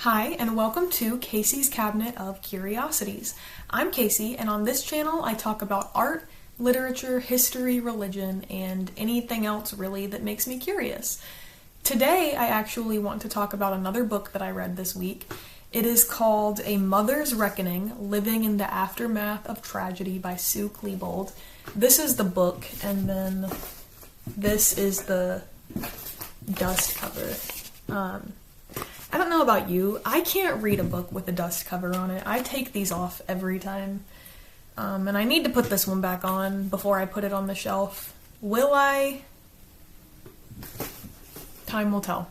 Hi, and welcome to Casey's Cabinet of Curiosities. I'm Casey, and on this channel I talk about art, literature, history, religion, and anything else really that makes me curious. Today I actually want to talk about another book that I read this week. It is called A Mother's Reckoning, Living in the Aftermath of Tragedy by Sue Klebold. This is the book, and then this is the dust cover. I don't know about you, I can't read a book with a dust cover on it. I take these off every time. And I need to put this one back on before I put it on the shelf. Will I? Time will tell.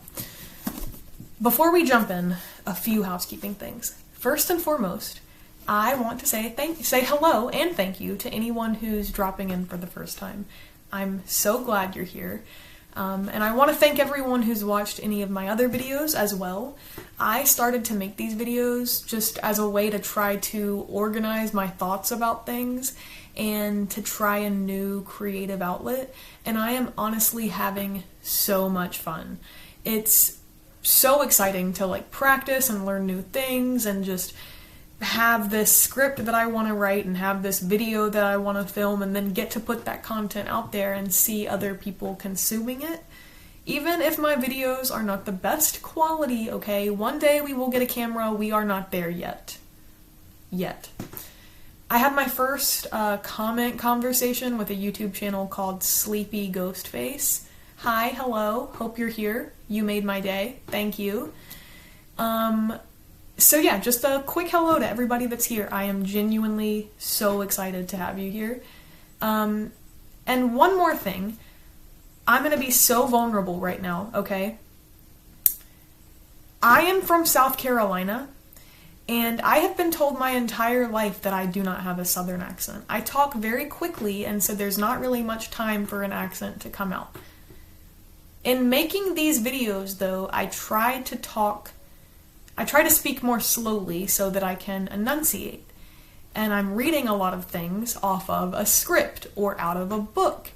Before we jump in, a few housekeeping things. First and foremost, I want to say hello and thank you to anyone who's dropping in for the first time. I'm so glad you're here. And I want to thank everyone who's watched any of my other videos as well. I started to make these videos just as a way to try to organize my thoughts about things and to try a new creative outlet, and I am honestly having so much fun. It's so exciting to practice and learn new things and just have this script that I want to write and have this video that I want to film and then get to put that content out there and see other people consuming it. Even if my videos are not the best quality, okay, one day we will get a camera, we are not there yet. I had my first comment conversation with a YouTube channel called Sleepy Ghostface. Hi, hello, hope you're here. You made my day, thank you. So yeah, just a quick hello to everybody that's here. I am genuinely so excited to have you here. And one more thing, I'm going to be so vulnerable right now, okay? I am from South Carolina, and I have been told my entire life that I do not have a Southern accent. I talk very quickly, and so there's not really much time for an accent to come out. In making these videos, though, I try to speak more slowly so that I can enunciate. And I'm reading a lot of things off of a script or out of a book.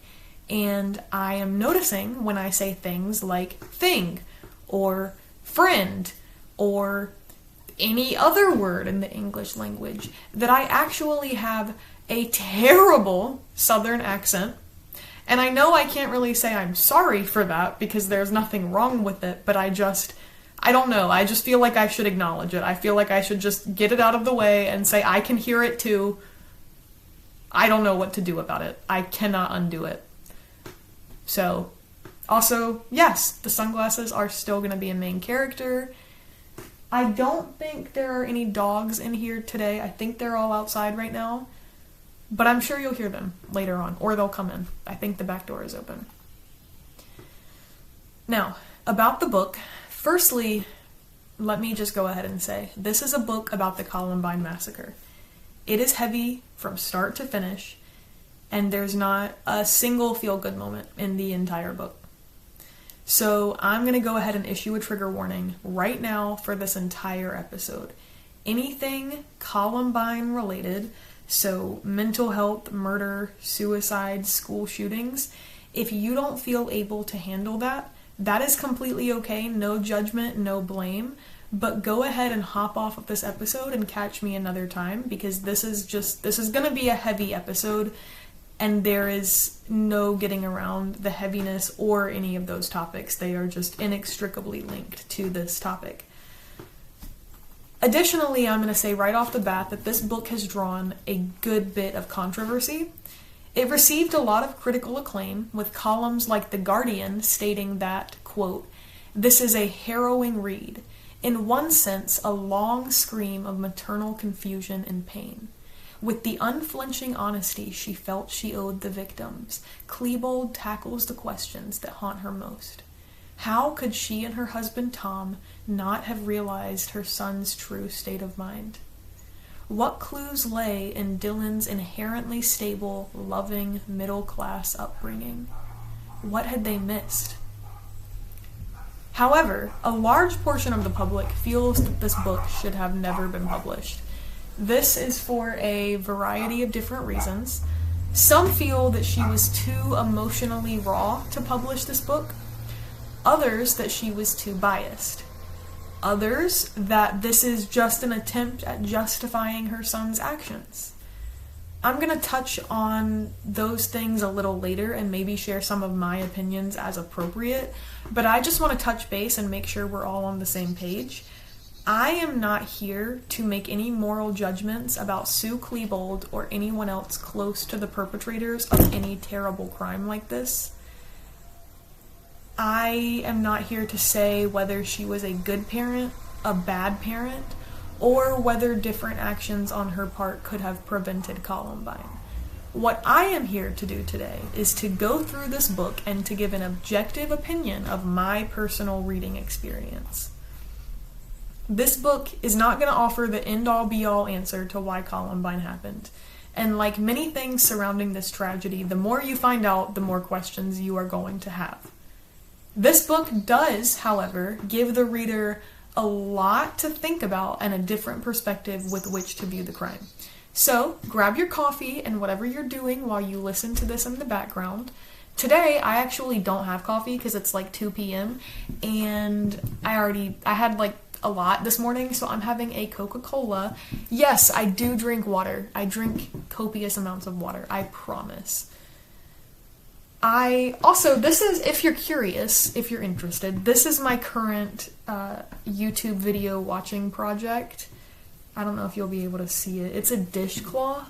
And I am noticing when I say things like thing or friend or any other word in the English language that I actually have a terrible Southern accent. And I know I can't really say I'm sorry for that because there's nothing wrong with it, but I don't know, I just feel like I should acknowledge it. I feel like I should just get it out of the way and say I can hear it too. I don't know what to do about it. I cannot undo it. So, also, yes, the sunglasses are still going to be a main character. I don't think there are any dogs in here today. I think they're all outside right now. But I'm sure you'll hear them later on, or they'll come in. I think the back door is open. Now, about the book. Firstly, let me just go ahead and say, this is a book about the Columbine Massacre. It is heavy from start to finish, and there's not a single feel-good moment in the entire book. So I'm going to go ahead and issue a trigger warning right now for this entire episode. Anything Columbine related, so mental health, murder, suicide, school shootings, if you don't feel able to handle that, that is completely okay, no judgment, no blame, but go ahead and hop off of this episode and catch me another time, because this is going to be a heavy episode, and there is no getting around the heaviness or any of those topics. They are just inextricably linked to this topic. Additionally, I'm going to say right off the bat that this book has drawn a good bit of controversy. It received a lot of critical acclaim, with columns like The Guardian stating that, quote, "This is a harrowing read. In one sense, a long scream of maternal confusion and pain. With the unflinching honesty she felt she owed the victims, Klebold tackles the questions that haunt her most. How could she and her husband Tom not have realized her son's true state of mind? What clues lay in Dylan's inherently stable, loving, middle-class upbringing? What had they missed?" However, a large portion of the public feels that this book should have never been published. This is for a variety of different reasons. Some feel that she was too emotionally raw to publish this book. Others that she was too biased. others that this is just an attempt at justifying her son's actions. I'm going to touch on those things a little later and maybe share some of my opinions as appropriate, but I just want to touch base and make sure we're all on the same page. I am not here to make any moral judgments about Sue Klebold or anyone else close to the perpetrators of any terrible crime like this. I am not here to say whether she was a good parent, a bad parent, or whether different actions on her part could have prevented Columbine. What I am here to do today is to go through this book and to give an objective opinion of my personal reading experience. This book is not going to offer the end-all be-all answer to why Columbine happened. And like many things surrounding this tragedy, the more you find out, the more questions you are going to have. This book does, however, give the reader a lot to think about and a different perspective with which to view the crime. So, grab your coffee and whatever you're doing while you listen to this in the background. Today, I actually don't have coffee because it's like 2 p.m. and I had like a lot this morning, so I'm having a Coca-Cola. Yes, I do drink water. I drink copious amounts of water, I promise. This is, if you're curious, if you're interested, this is my current YouTube video watching project. I don't know if you'll be able to see it. It's a dishcloth,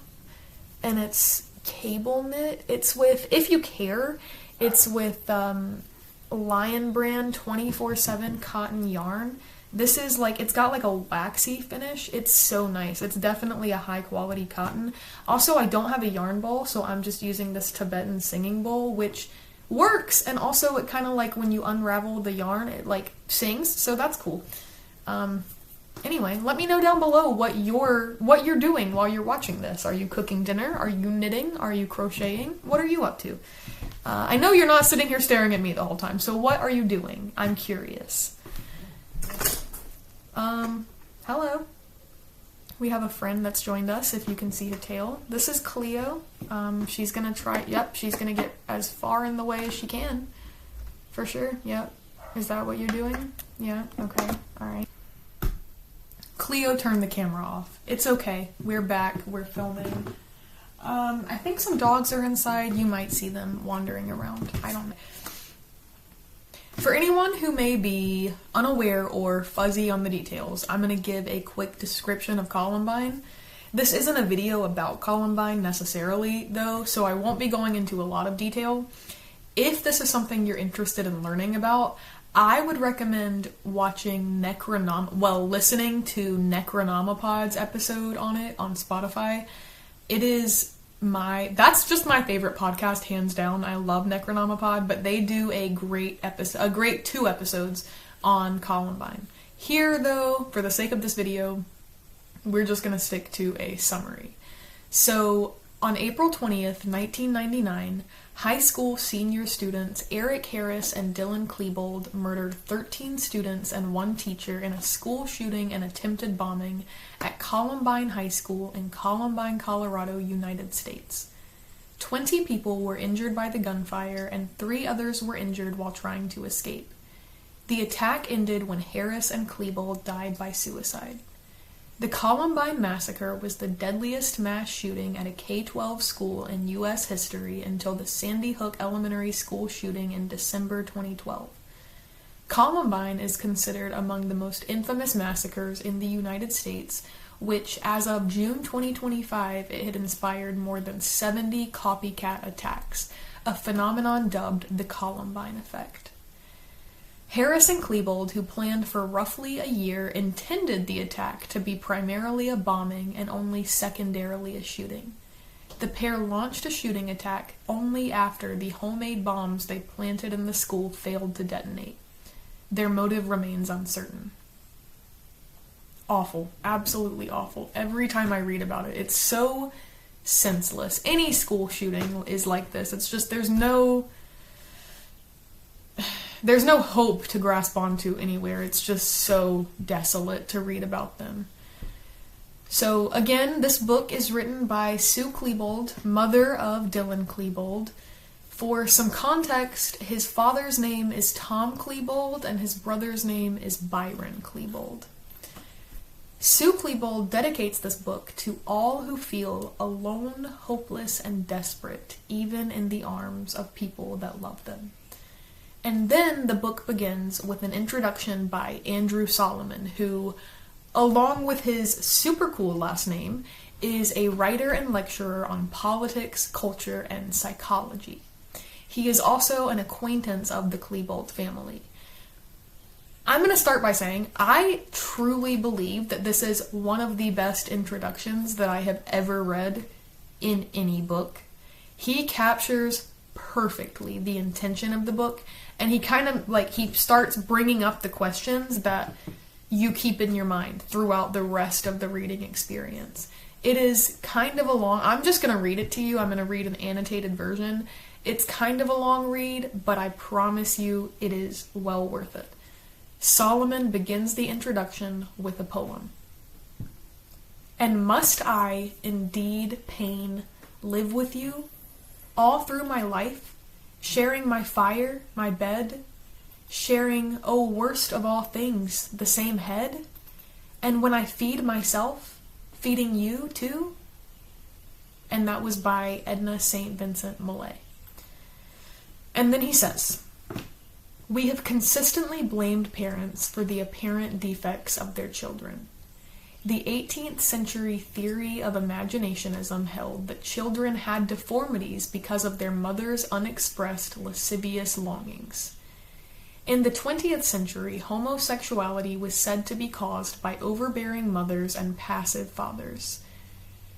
and it's cable knit. It's with, if you care, it's with Lion brand 24/7 cotton yarn. This is like, it's got like a waxy finish. It's so nice. It's definitely a high quality cotton. Also, I don't have a yarn bowl, so I'm just using this Tibetan singing bowl, which works. And also it kind of like when you unravel the yarn, it like sings. So that's cool. Anyway, let me know down below what you're doing while you're watching this. Are you cooking dinner? Are you knitting? Are you crocheting? What are you up to? I know you're not sitting here staring at me the whole time. So what are you doing? I'm curious. Hello. We have a friend that's joined us, if you can see her tail. This is Cleo. She's gonna she's gonna get as far in the way as she can. For sure, yep. Is that what you're doing? Yeah, okay, alright. Cleo turned the camera off. It's okay, we're back, we're filming. I think some dogs are inside. You might see them wandering around. I don't know. For anyone who may be unaware or fuzzy on the details, I'm going to give a quick description of Columbine. This isn't a video about Columbine necessarily, though, so I won't be going into a lot of detail. If this is something you're interested in learning about, I would recommend watching listening to Necronomipod's episode on it on Spotify. It is that's just my favorite podcast, hands down. I love Necronomipod, but they do a great 2 episodes on Columbine. Here, though, for the sake of this video, we're just going to stick to a summary. So, on April 20th, 1999, high school senior students Eric Harris and Dylan Klebold murdered 13 students and 1 teacher in a school shooting and attempted bombing at Columbine High School in Columbine, Colorado, United States. 20 people were injured by the gunfire and 3 others were injured while trying to escape. The attack ended when Harris and Klebold died by suicide. The Columbine Massacre was the deadliest mass shooting at a K-12 school in U.S. history until the Sandy Hook Elementary School shooting in December 2012. Columbine is considered among the most infamous massacres in the United States, which, as of June 2025, it had inspired more than 70 copycat attacks, a phenomenon dubbed the Columbine Effect. Harris and Klebold, who planned for roughly a year, intended the attack to be primarily a bombing and only secondarily a shooting. The pair launched a shooting attack only after the homemade bombs they planted in the school failed to detonate. Their motive remains uncertain. Awful. Absolutely awful. Every time I read about it, it's so senseless. Any school shooting is like this. It's just, there's no hope to grasp onto anywhere. It's just so desolate to read about them. So again, this book is written by Sue Klebold, mother of Dylan Klebold. For some context, his father's name is Tom Klebold and his brother's name is Byron Klebold. Sue Klebold dedicates this book to all who feel alone, hopeless, and desperate, even in the arms of people that love them. And then the book begins with an introduction by Andrew Solomon, who, along with his super cool last name, is a writer and lecturer on politics, culture, and psychology. He is also an acquaintance of the Klebold family. I'm going to start by saying I truly believe that this is one of the best introductions that I have ever read in any book. He captures perfectly the intention of the book, and he starts bringing up the questions that you keep in your mind throughout the rest of the reading experience. It is kind of a long, I'm just going to read it to you. I'm going to read an annotated version. It's kind of a long read, but I promise you it is well worth it. Solomon begins the introduction with a poem. And must I, indeed, pain, live with you, all through my life, sharing my fire, my bed, sharing, oh worst of all things, the same head? And when I feed myself, feeding you too? And that was by Edna St. Vincent Millay. And then he says, we have consistently blamed parents for the apparent defects of their children. The 18th century theory of imaginationism held that children had deformities because of their mother's unexpressed lascivious longings. In the 20th century, homosexuality was said to be caused by overbearing mothers and passive fathers.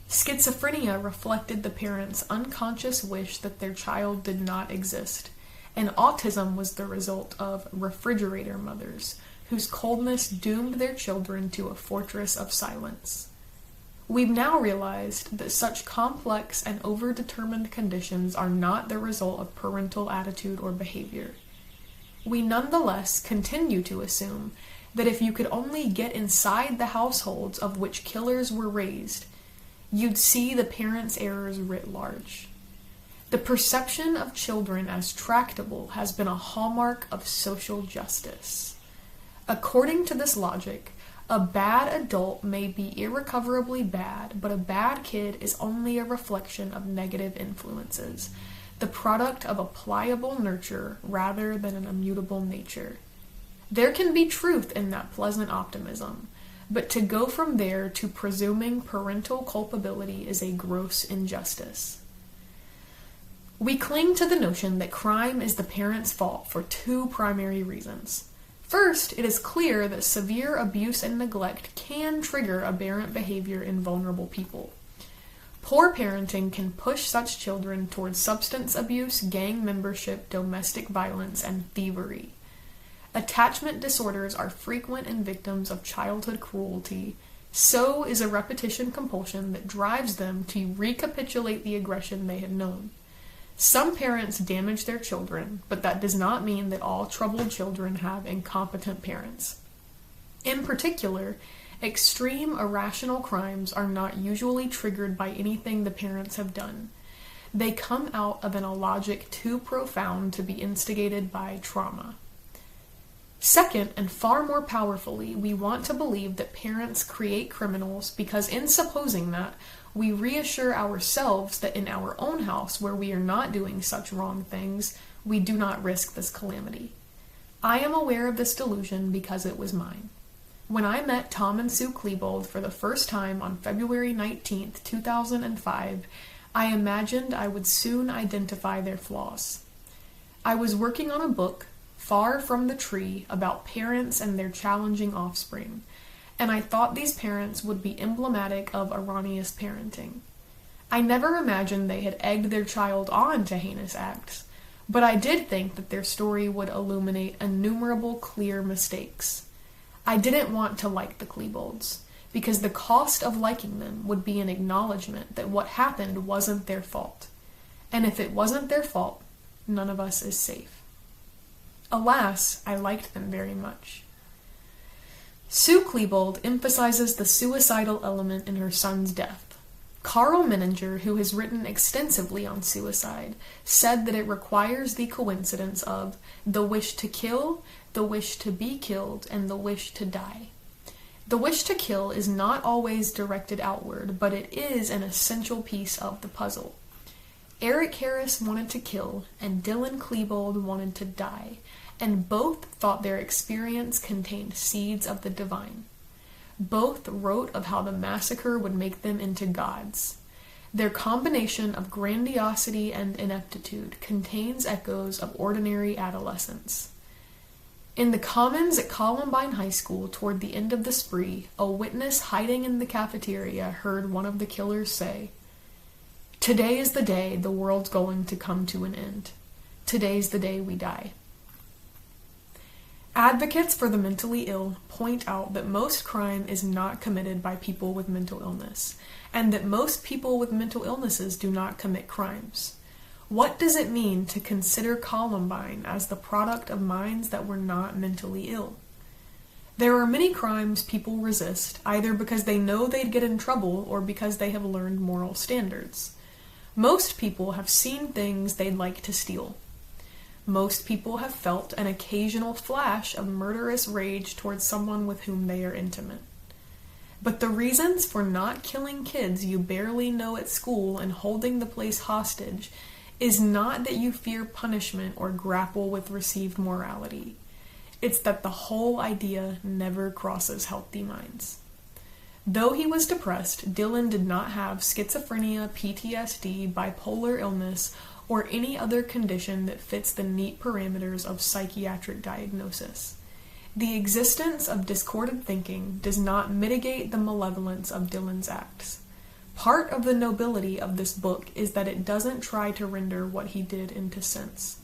Schizophrenia reflected the parents' unconscious wish that their child did not exist, and autism was the result of refrigerator mothers, whose coldness doomed their children to a fortress of silence. We've now realized that such complex and overdetermined conditions are not the result of parental attitude or behavior. We nonetheless continue to assume that if you could only get inside the households of which killers were raised, you'd see the parents' errors writ large. The perception of children as tractable has been a hallmark of social justice. According to this logic, a bad adult may be irrecoverably bad, but a bad kid is only a reflection of negative influences, the product of a pliable nurture rather than an immutable nature. There can be truth in that pleasant optimism, but to go from there to presuming parental culpability is a gross injustice. We cling to the notion that crime is the parent's fault for two primary reasons. First, it is clear that severe abuse and neglect can trigger aberrant behavior in vulnerable people. Poor parenting can push such children towards substance abuse, gang membership, domestic violence, and thievery. Attachment disorders are frequent in victims of childhood cruelty. So is a repetition compulsion that drives them to recapitulate the aggression they have known. Some parents damage their children, but that does not mean that all troubled children have incompetent parents. In particular, extreme irrational crimes are not usually triggered by anything the parents have done. They come out of an illogic too profound to be instigated by trauma. Second, and far more powerfully, we want to believe that parents create criminals because in supposing that, we reassure ourselves that in our own house, where we are not doing such wrong things, we do not risk this calamity. I am aware of this delusion because it was mine. When I met Tom and Sue Klebold for the first time on February 19th, 2005, I imagined I would soon identify their flaws. I was working on a book, Far from the Tree, about parents and their challenging offspring, and I thought these parents would be emblematic of erroneous parenting. I never imagined they had egged their child on to heinous acts, but I did think that their story would illuminate innumerable clear mistakes. I didn't want to like the Klebolds, because the cost of liking them would be an acknowledgement that what happened wasn't their fault. And if it wasn't their fault, none of us is safe. Alas, I liked them very much. Sue Klebold emphasizes the suicidal element in her son's death. Carl Menninger, who has written extensively on suicide, said that it requires the coincidence of the wish to kill, the wish to be killed, and the wish to die. The wish to kill is not always directed outward, but it is an essential piece of the puzzle. Eric Harris wanted to kill, and Dylan Klebold wanted to die, and both thought their experience contained seeds of the divine. Both wrote of how the massacre would make them into gods. Their combination of grandiosity and ineptitude contains echoes of ordinary adolescence. In the commons at Columbine High School toward the end of the spree, a witness hiding in the cafeteria heard one of the killers say, "Today is the day the world's going to come to an end. Today's the day we die." Advocates for the mentally ill point out that most crime is not committed by people with mental illness, and that most people with mental illnesses do not commit crimes. What does it mean to consider Columbine as the product of minds that were not mentally ill? There are many crimes people resist, either because they know they'd get in trouble or because they have learned moral standards. Most people have seen things they'd like to steal. Most people have felt an occasional flash of murderous rage towards someone with whom they are intimate. But the reasons for not killing kids you barely know at school and holding the place hostage is not that you fear punishment or grapple with received morality. It's that the whole idea never crosses healthy minds. Though he was depressed, Dylan did not have schizophrenia, PTSD, bipolar illness, or any other condition that fits the neat parameters of psychiatric diagnosis. The existence of discordant thinking does not mitigate the malevolence of Dylan's acts. Part of the nobility of this book is that it doesn't try to render what he did into sense.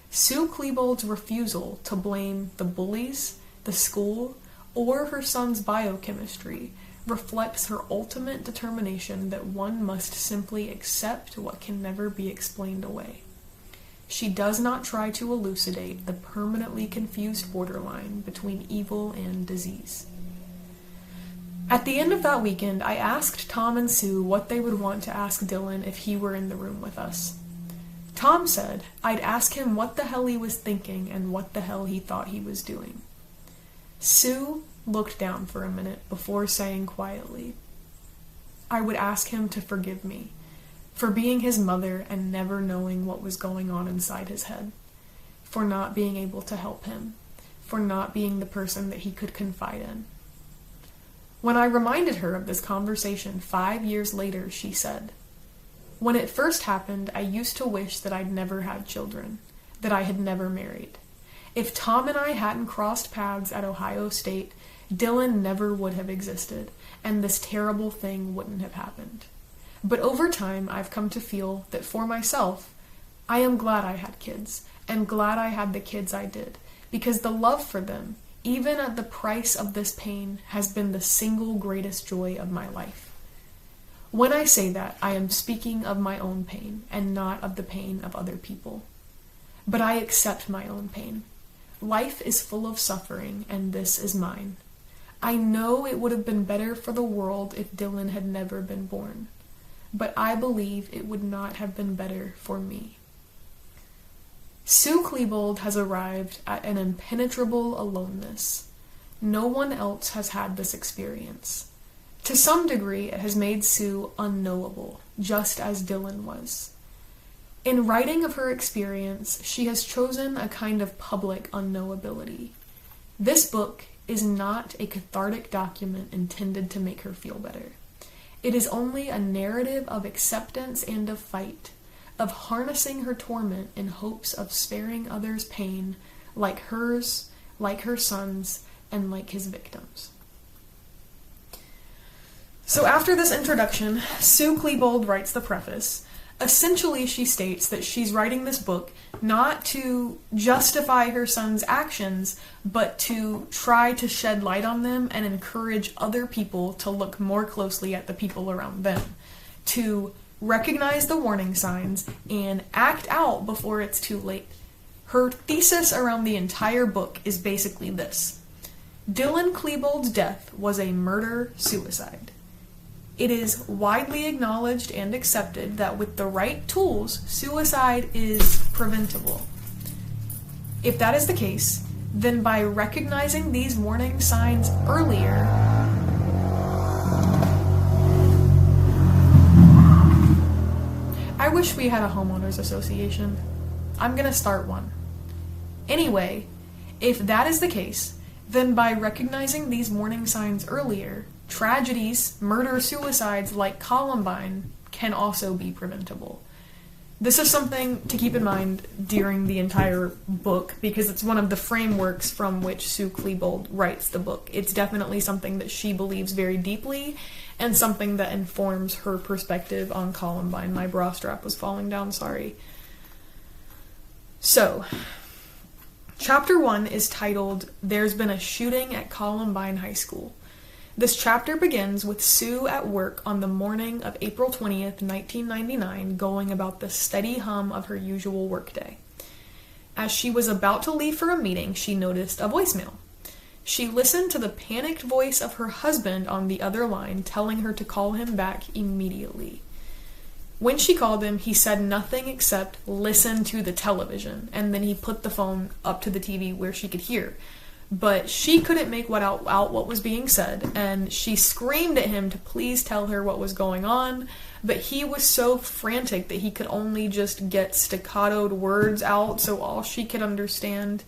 Sue Klebold's refusal to blame the bullies, the school, or her son's biochemistry reflects her ultimate determination that one must simply accept what can never be explained away. She does not try to elucidate the permanently confused borderline between evil and disease. At the end of that weekend, I asked Tom and Sue what they would want to ask Dylan if he were in the room with us. Tom said I'd ask him what the hell he was thinking and what the hell he thought he was doing. Sue looked down for a minute before saying quietly, "I would ask him to forgive me for being his mother and never knowing what was going on inside his head, for not being able to help him, for not being the person that he could confide in." When I reminded her of this conversation 5 years later, she said, "When it first happened, I used to wish that I'd never had children, that I had never married. If Tom and I hadn't crossed paths at Ohio State, Dylan never would have existed, and this terrible thing wouldn't have happened. But over time, I've come to feel that for myself, I am glad I had kids, and glad I had the kids I did, because the love for them, even at the price of this pain, has been the single greatest joy of my life. When I say that, I am speaking of my own pain, and not of the pain of other people. But I accept my own pain. Life is full of suffering, and this is mine. I know it would have been better for the world if Dylan had never been born, but I believe it would not have been better for me." Sue Klebold has arrived at an impenetrable aloneness. No one else has had this experience. To some degree, it has made Sue unknowable, just as Dylan was. In writing of her experience, she has chosen a kind of public unknowability. This book is not a cathartic document intended to make her feel better. It is only a narrative of acceptance and of fight, of harnessing her torment in hopes of sparing others' pain, like hers, like her son's, and like his victims. So after this introduction, Sue Klebold writes the preface. Essentially, she states that she's writing this book not to justify her son's actions, but to try to shed light on them and encourage other people to look more closely at the people around them, to recognize the warning signs and act out before it's too late. Her thesis around the entire book is basically this: Dylan Klebold's death was a murder-suicide. It is widely acknowledged and accepted that with the right tools, suicide is preventable. If that is the case, then by recognizing these warning signs earlier, I wish we had a homeowners association. I'm gonna start one. Anyway, if that is the case, then by recognizing these warning signs earlier, tragedies, murder-suicides like Columbine can also be preventable. This is something to keep in mind during the entire book because it's one of the frameworks from which Sue Klebold writes the book. It's definitely something that she believes very deeply and something that informs her perspective on Columbine. My bra strap was falling down, sorry. So, Chapter 1 is titled, There's Been a Shooting at Columbine High School. This chapter begins with Sue at work on the morning of April 20th, 1999, going about the steady hum of her usual workday. As she was about to leave for a meeting, she noticed a voicemail. She listened to the panicked voice of her husband on the other line, telling her to call him back immediately. When she called him, he said nothing except, listen to the television, and then he put the phone up to the TV where she could hear. But she couldn't make out what was being said, and she screamed at him to please tell her what was going on, but he was so frantic that he could only just get staccatoed words out, so all she could understand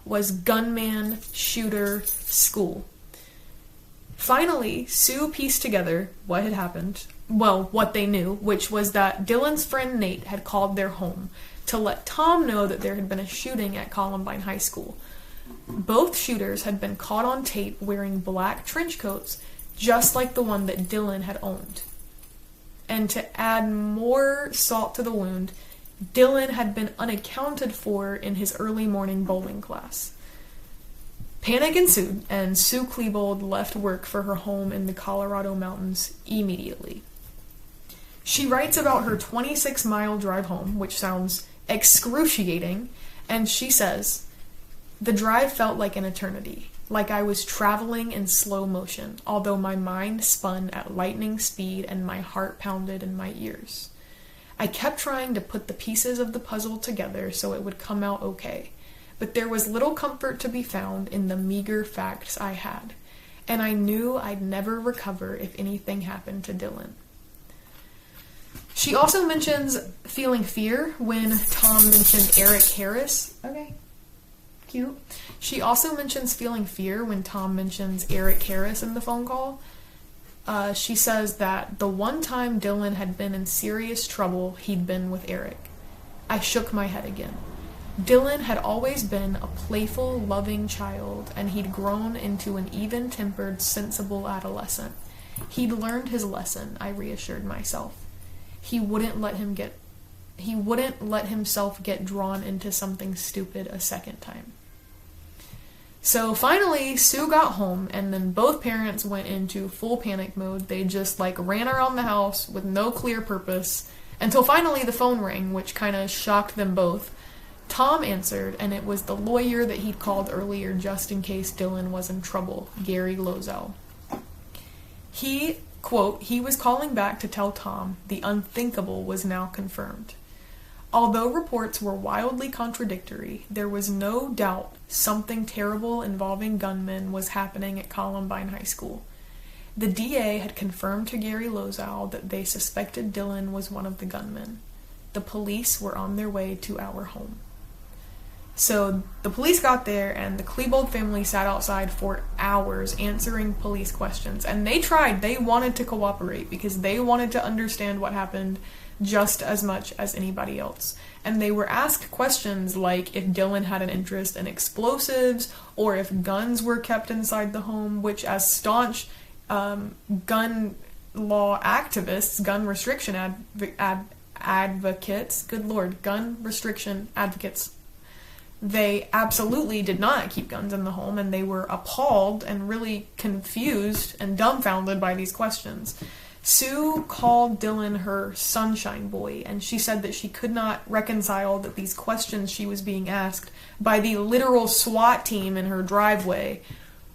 was gunman, shooter, school. Finally, Sue pieced together what had happened, well, what they knew, which was that Dylan's friend Nate had called their home to let Tom know that there had been a shooting at Columbine High School. Both shooters had been caught on tape wearing black trench coats, just like the one that Dylan had owned. And to add more salt to the wound, Dylan had been unaccounted for in his early morning bowling class. Panic ensued, and Sue Klebold left work for her home in the Colorado mountains immediately. She writes about her 26-mile drive home, which sounds excruciating, and she says, the drive felt like an eternity, like I was traveling in slow motion, although my mind spun at lightning speed and my heart pounded in my ears. I kept trying to put the pieces of the puzzle together so it would come out okay, but there was little comfort to be found in the meager facts I had, and I knew I'd never recover if anything happened to Dylan. She also mentions feeling fear when Tom mentioned Eric Harris. Okay. Cute. She also mentions feeling fear when Tom mentions Eric Harris in the phone call. She says that the one time Dylan had been in serious trouble, he'd been with Eric. I shook my head again. Dylan had always been a playful, loving child, and he'd grown into an even-tempered, sensible adolescent. He'd learned his lesson, I reassured myself. He wouldn't let himself get drawn into something stupid a second time. So finally, Sue got home, and then both parents went into full panic mode. They just ran around the house with no clear purpose, until finally the phone rang, which kind of shocked them both. Tom answered, and it was the lawyer that he'd called earlier just in case Dylan was in trouble, Gary Lozow. He, quote, he was calling back to tell Tom the unthinkable was now confirmed. Although reports were wildly contradictory, there was no doubt something terrible involving gunmen was happening at Columbine High School. The DA had confirmed to Gary Lozow that they suspected Dylan was one of the gunmen. The police were on their way to our home. So the police got there, and the Klebold family sat outside for hours answering police questions. And they tried. They wanted to cooperate because they wanted to understand what happened just as much as anybody else. And they were asked questions like if Dylan had an interest in explosives or if guns were kept inside the home, which as staunch gun law activists, gun restriction advocates, good lord, gun restriction advocates, they absolutely did not keep guns in the home, and they were appalled and really confused and dumbfounded by these questions. Sue called Dylan her sunshine boy, and she said that she could not reconcile that these questions she was being asked by the literal SWAT team in her driveway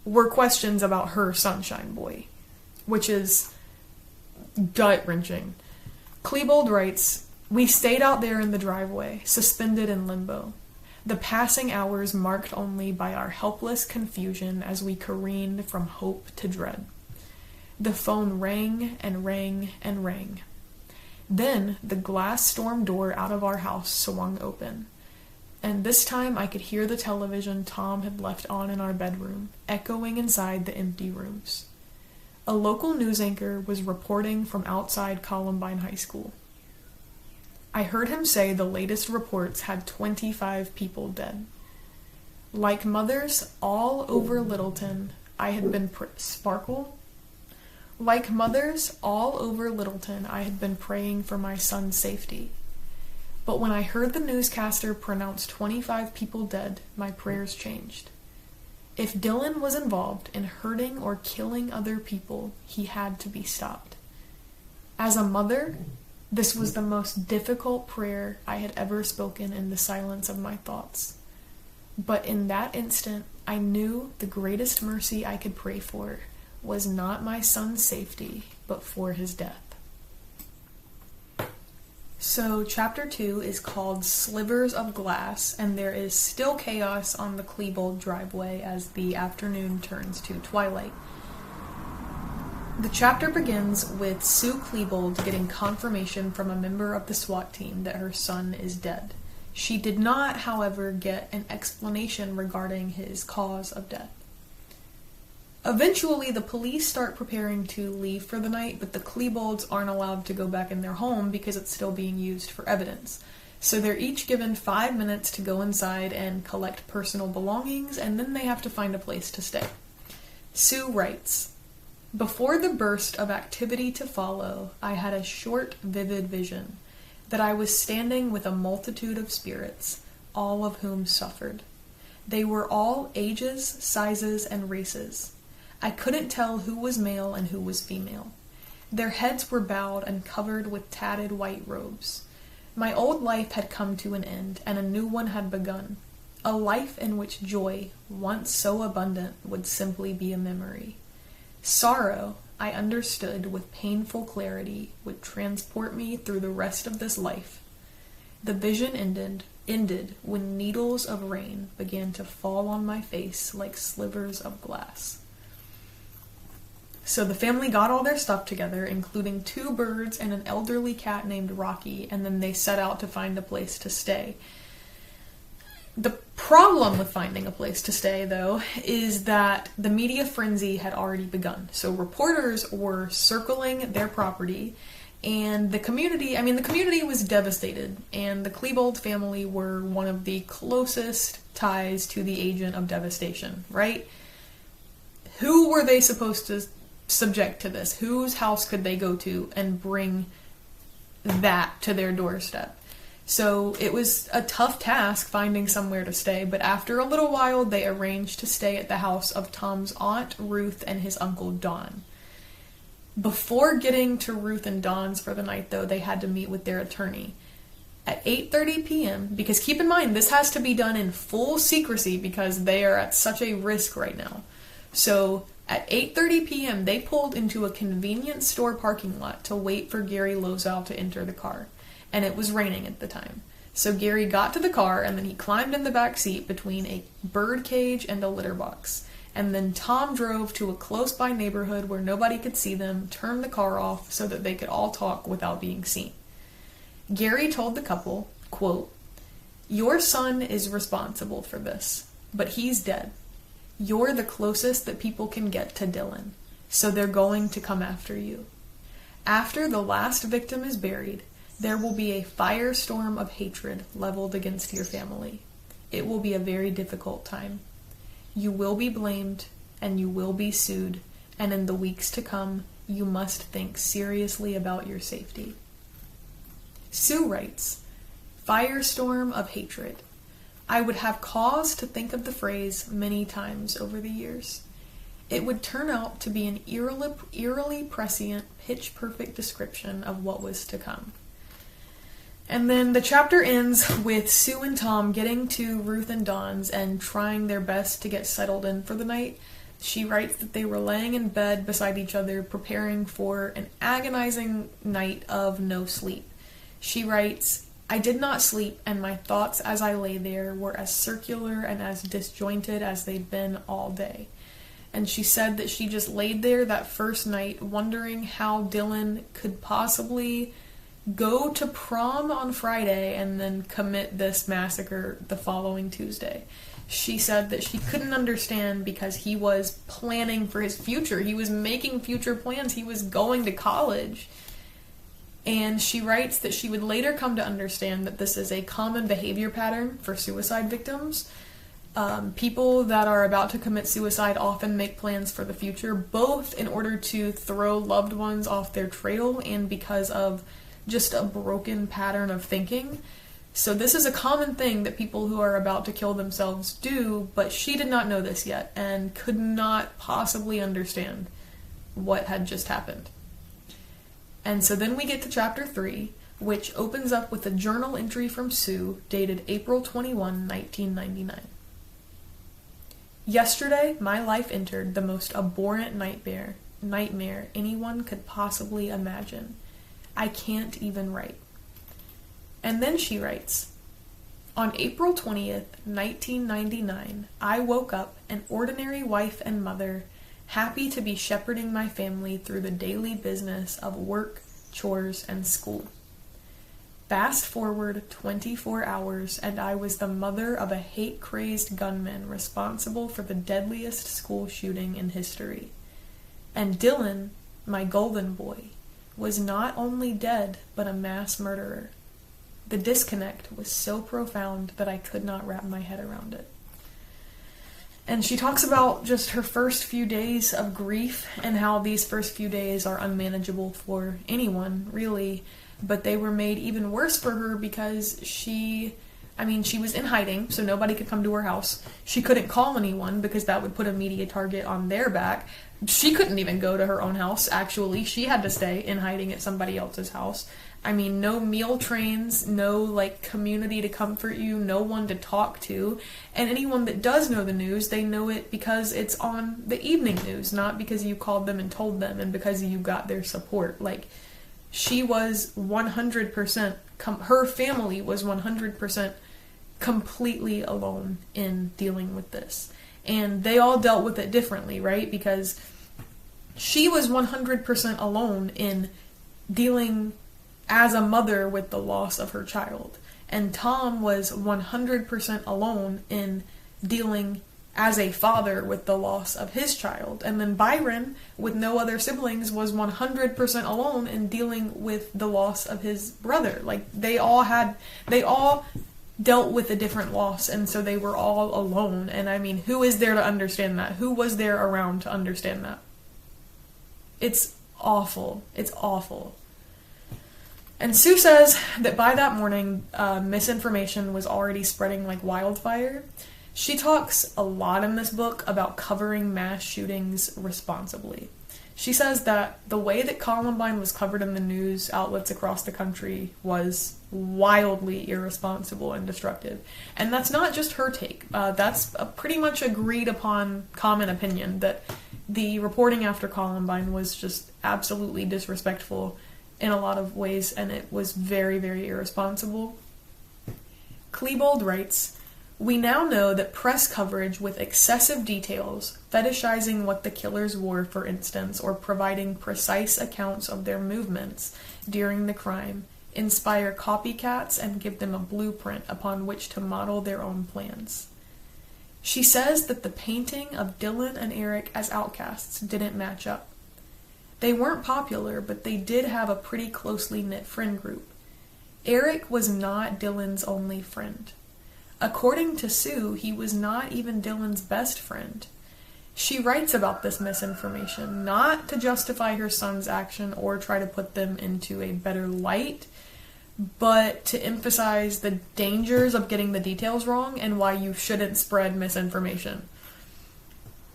were questions about her sunshine boy, which is gut-wrenching. Klebold writes, "We stayed out there in the driveway, suspended in limbo. The passing hours marked only by our helpless confusion as we careened from hope to dread. The phone rang and rang and rang. Then the glass storm door out of our house swung open. And this time I could hear the television Tom had left on in our bedroom, echoing inside the empty rooms. A local news anchor was reporting from outside Columbine High School. I heard him say the latest reports had 25 people dead. Like mothers all over Littleton, I had been Like mothers all over Littleton, I had been praying for my son's safety. But when I heard the newscaster pronounce 25 people dead, my prayers changed. If Dylan was involved in hurting or killing other people, he had to be stopped. As a mother, this was the most difficult prayer I had ever spoken in the silence of my thoughts. But in that instant, I knew the greatest mercy I could pray for was not my son's safety, but for his death." So chapter 2 is called Slivers of Glass, and there is still chaos on the Klebold driveway as the afternoon turns to twilight. The chapter begins with Sue Klebold getting confirmation from a member of the SWAT team that her son is dead. She did not, however, get an explanation regarding his cause of death. Eventually, the police start preparing to leave for the night, but the Klebolds aren't allowed to go back in their home because it's still being used for evidence. So they're each given 5 minutes to go inside and collect personal belongings, and then they have to find a place to stay. Sue writes, "Before the burst of activity to follow, I had a short, vivid vision that I was standing with a multitude of spirits, all of whom suffered. They were all ages, sizes, and races. I couldn't tell who was male and who was female. Their heads were bowed and covered with tatted white robes. My old life had come to an end, and a new one had begun. A life in which joy, once so abundant, would simply be a memory. Sorrow, I understood with painful clarity, would transport me through the rest of this life. The vision ended when needles of rain began to fall on my face like slivers of glass." So the family got all their stuff together, including 2 birds and an elderly cat named Rocky, and then they set out to find a place to stay. The problem with finding a place to stay, though, is that the media frenzy had already begun. So reporters were circling their property, and the community was devastated, and the Klebold family were one of the closest ties to the agent of devastation, right? Who were they supposed to subject to this? Whose house could they go to and bring that to their doorstep? So it was a tough task finding somewhere to stay, but after a little while they arranged to stay at the house of Tom's aunt Ruth and his uncle Don. Before getting to Ruth and Don's for the night, though, they had to meet with their attorney. At 8:30 p.m., because keep in mind, this has to be done in full secrecy because they are at such a risk right now. So at 8:30 p.m., they pulled into a convenience store parking lot to wait for Gary Lozow to enter the car. And it was raining at the time. So Gary got to the car, and then he climbed in the back seat between a bird cage and a litter box. And then Tom drove to a close-by neighborhood where nobody could see them, turned the car off so that they could all talk without being seen. Gary told the couple, quote, "Your son is responsible for this, but he's dead. You're the closest that people can get to Dylan, so they're going to come after you. After the last victim is buried, there will be a firestorm of hatred leveled against your family. It will be a very difficult time. You will be blamed, and you will be sued, and in the weeks to come, you must think seriously about your safety." Sue writes, "Firestorm of hatred. I would have cause to think of the phrase many times over the years. It would turn out to be an eerily prescient, pitch-perfect description of what was to come." And then the chapter ends with Sue and Tom getting to Ruth and Don's and trying their best to get settled in for the night. She writes that they were laying in bed beside each other, preparing for an agonizing night of no sleep. She writes, "I did not sleep, and my thoughts as I lay there were as circular and as disjointed as they'd been all day." And she said that she just laid there that first night wondering how Dylan could possibly go to prom on Friday and then commit this massacre the following Tuesday. She said that she couldn't understand because he was planning for his future. He was making future plans. He was going to college. And she writes that she would later come to understand that this is a common behavior pattern for suicide victims. People that are about to commit suicide often make plans for the future, both in order to throw loved ones off their trail and because of just a broken pattern of thinking. So this is a common thing that people who are about to kill themselves do, but she did not know this yet and could not possibly understand what had just happened. And so then we get to chapter 3, which opens up with a journal entry from Sue dated April 21, 1999. "Yesterday, my life entered the most abhorrent nightmare anyone could possibly imagine. I can't even write." And then she writes, "On April 20th, 1999, I woke up an ordinary wife and mother, happy to be shepherding my family through the daily business of work, chores, and school. Fast forward 24 hours, and I was the mother of a hate-crazed gunman responsible for the deadliest school shooting in history. And Dylan, my golden boy, was not only dead, but a mass murderer. The disconnect was so profound that I could not wrap my head around it." And she talks about just her first few days of grief and how these first few days are unmanageable for anyone, really. But they were made even worse for her because she was in hiding, so nobody could come to her house. She couldn't call anyone because that would put a media target on their back. She couldn't even go to her own house, actually. She had to stay in hiding at somebody else's house. No meal trains, no, community to comfort you, no one to talk to. And anyone that does know the news, they know it because it's on the evening news, not because you called them and told them and because you got their support. She was 100%, her family was 100% completely alone in dealing with this. And they all dealt with it differently, right? Because she was 100% alone in dealing as a mother with the loss of her child. And Tom was 100% alone in dealing as a father with the loss of his child. And then Byron, with no other siblings, was 100% alone in dealing with the loss of his brother. They all dealt with a different loss, and so they were all alone. And who is there to understand that? Who was there around to understand that? It's awful. It's awful. And Sue says that by that morning, misinformation was already spreading like wildfire. She talks a lot in this book about covering mass shootings responsibly. She says that the way that Columbine was covered in the news outlets across the country was wildly irresponsible and destructive. And that's not just her take. That's a pretty much agreed upon common opinion that the reporting after Columbine was just absolutely disrespectful in a lot of ways, and it was very, very irresponsible. Klebold writes, "We now know that press coverage with excessive details, fetishizing what the killers wore, for instance, or providing precise accounts of their movements during the crime, inspire copycats and give them a blueprint upon which to model their own plans." She says that the painting of Dylan and Eric as outcasts didn't match up. They weren't popular, but they did have a pretty closely knit friend group. Eric was not Dylan's only friend. According to Sue, he was not even Dylan's best friend. She writes about this misinformation, not to justify her son's action or try to put them into a better light, but to emphasize the dangers of getting the details wrong and why you shouldn't spread misinformation.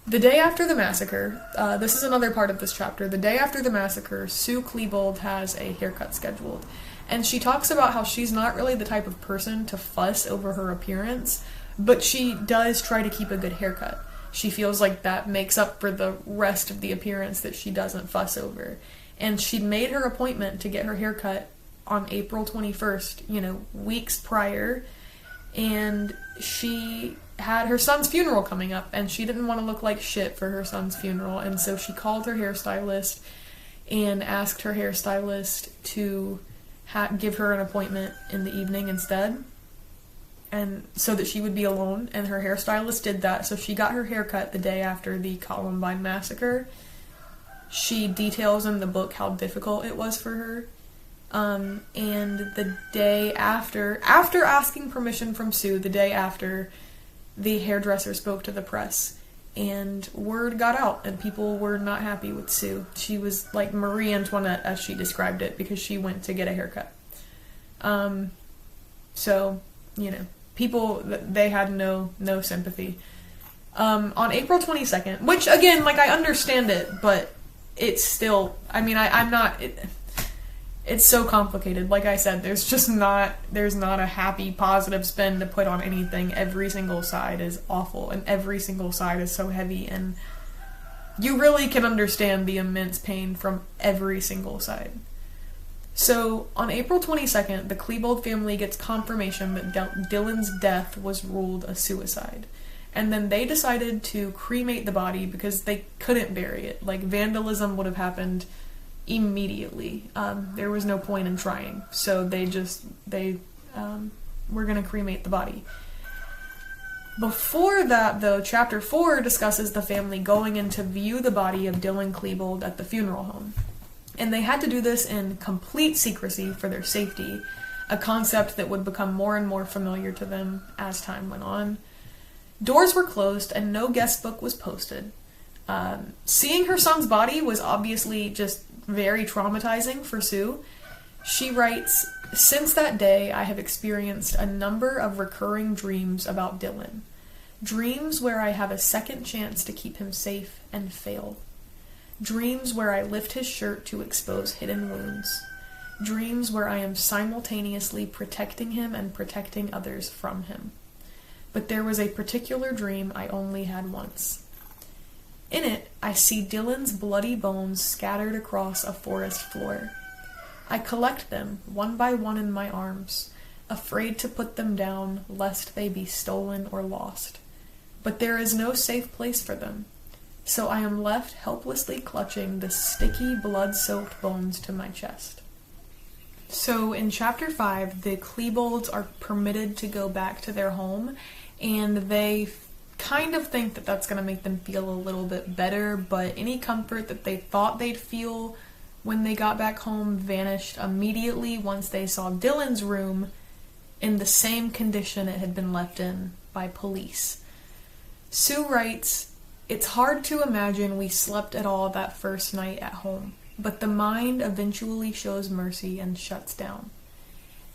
The day after the massacre, this is another part of this chapter, the day after the massacre, Sue Klebold has a haircut scheduled. And she talks about how she's not really the type of person to fuss over her appearance, but she does try to keep a good haircut. she feels like that makes up for the rest of the appearance that she doesn't fuss over. And she'd made her appointment to get her hair cut on April 21st, weeks prior, and she had her son's funeral coming up, and she didn't want to look like shit for her son's funeral, and so she called her hairstylist and asked her hairstylist to give her an appointment in the evening instead, and so that she would be alone, and her hairstylist did that. So she got her hair cut the day after the Columbine Massacre. She details in the book how difficult it was for her. And the day after asking permission from Sue, the day after, the hairdresser spoke to the press, and word got out, and people were not happy with Sue. She was like Marie Antoinette, as she described it, because she went to get a haircut. So, people, they had no sympathy. On April 22nd, which, again, I understand it, but it's still, I'm not... It's so complicated. Like I said, there's not a happy, positive spin to put on anything. Every single side is awful, and every single side is so heavy, and you really can understand the immense pain from every single side. So, on April 22nd, the Klebold family gets confirmation that Dylan's death was ruled a suicide. And then they decided to cremate the body because they couldn't bury it. Vandalism would have happened immediately. There was no point in trying, so they were gonna cremate the body. Before that, though, chapter 4 discusses the family going in to view the body of Dylan Klebold at the funeral home, and they had to do this in complete secrecy for their safety, a concept that would become more and more familiar to them as time went on. Doors were closed and no guest book was posted. Seeing her son's body was obviously just very traumatizing for Sue. She writes, "Since that day, I have experienced a number of recurring dreams about Dylan. Dreams where I have a second chance to keep him safe and fail. Dreams where I lift his shirt to expose hidden wounds. Dreams where I am simultaneously protecting him and protecting others from him. But there was a particular dream I only had once. In it, I see Dylan's bloody bones scattered across a forest floor. I collect them, one by one in my arms, afraid to put them down lest they be stolen or lost. But there is no safe place for them, so I am left helplessly clutching the sticky, blood-soaked bones to my chest." So in chapter 5, the Klebolds are permitted to go back to their home, and they kind of think that that's going to make them feel a little bit better, but any comfort that they thought they'd feel when they got back home vanished immediately once they saw Dylan's room in the same condition it had been left in by police. Sue writes, "It's hard to imagine we slept at all that first night at home, but the mind eventually shows mercy and shuts down.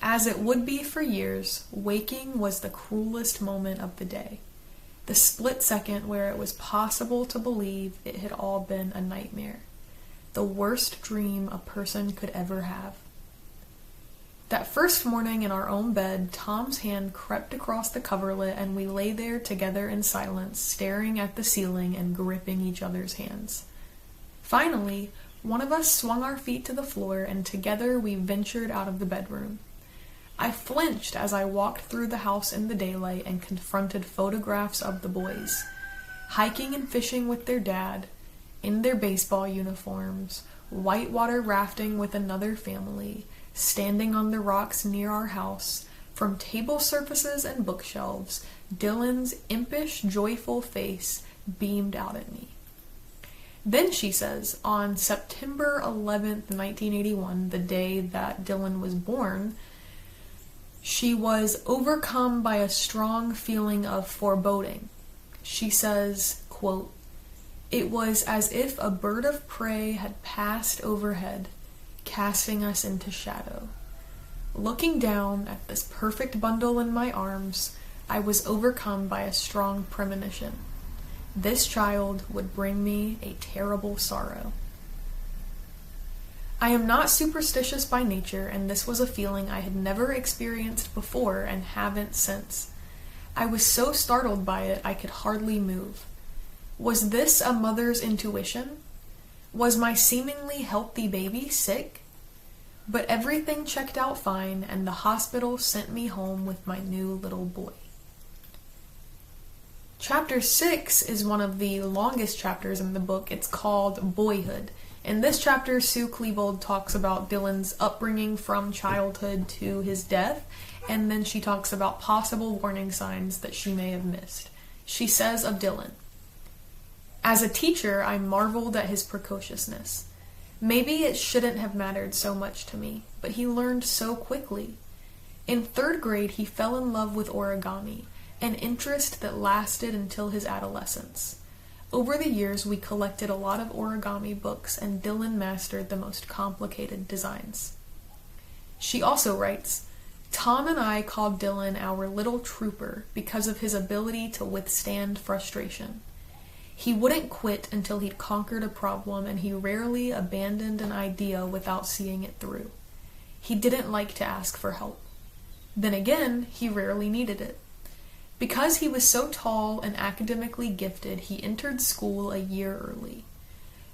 As it would be for years, waking was the cruelest moment of the day. The split second where it was possible to believe it had all been a nightmare. The worst dream a person could ever have. That first morning in our own bed, Tom's hand crept across the coverlet and we lay there together in silence, staring at the ceiling and gripping each other's hands. Finally, one of us swung our feet to the floor and together we ventured out of the bedroom. I flinched as I walked through the house in the daylight and confronted photographs of the boys, hiking and fishing with their dad, in their baseball uniforms, whitewater rafting with another family, standing on the rocks near our house. From table surfaces and bookshelves, Dylan's impish, joyful face beamed out at me." Then she says, on September 11th, 1981, the day that Dylan was born, she was overcome by a strong feeling of foreboding. She says, quote, "It was as if a bird of prey had passed overhead, casting us into shadow. Looking down at this perfect bundle in my arms, I was overcome by a strong premonition. This child would bring me a terrible sorrow. I am not superstitious by nature, and this was a feeling I had never experienced before and haven't since. I was so startled by it I could hardly move. Was this a mother's intuition? Was my seemingly healthy baby sick? But everything checked out fine, and the hospital sent me home with my new little boy. Chapter 6 is one of the longest chapters in the book. It's called Boyhood. In this chapter, Sue Klebold talks about Dylan's upbringing from childhood to his death, and then she talks about possible warning signs that she may have missed. She says of Dylan, "As a teacher, I marveled at his precociousness. Maybe it shouldn't have mattered so much to me, but he learned so quickly. In 3rd grade, he fell in love with origami, an interest that lasted until his adolescence. Over the years, we collected a lot of origami books, and Dylan mastered the most complicated designs." She also writes, "Tom and I called Dylan our little trooper because of his ability to withstand frustration. He wouldn't quit until he'd conquered a problem, and he rarely abandoned an idea without seeing it through. He didn't like to ask for help. Then again, he rarely needed it. Because he was so tall and academically gifted, he entered school a year early.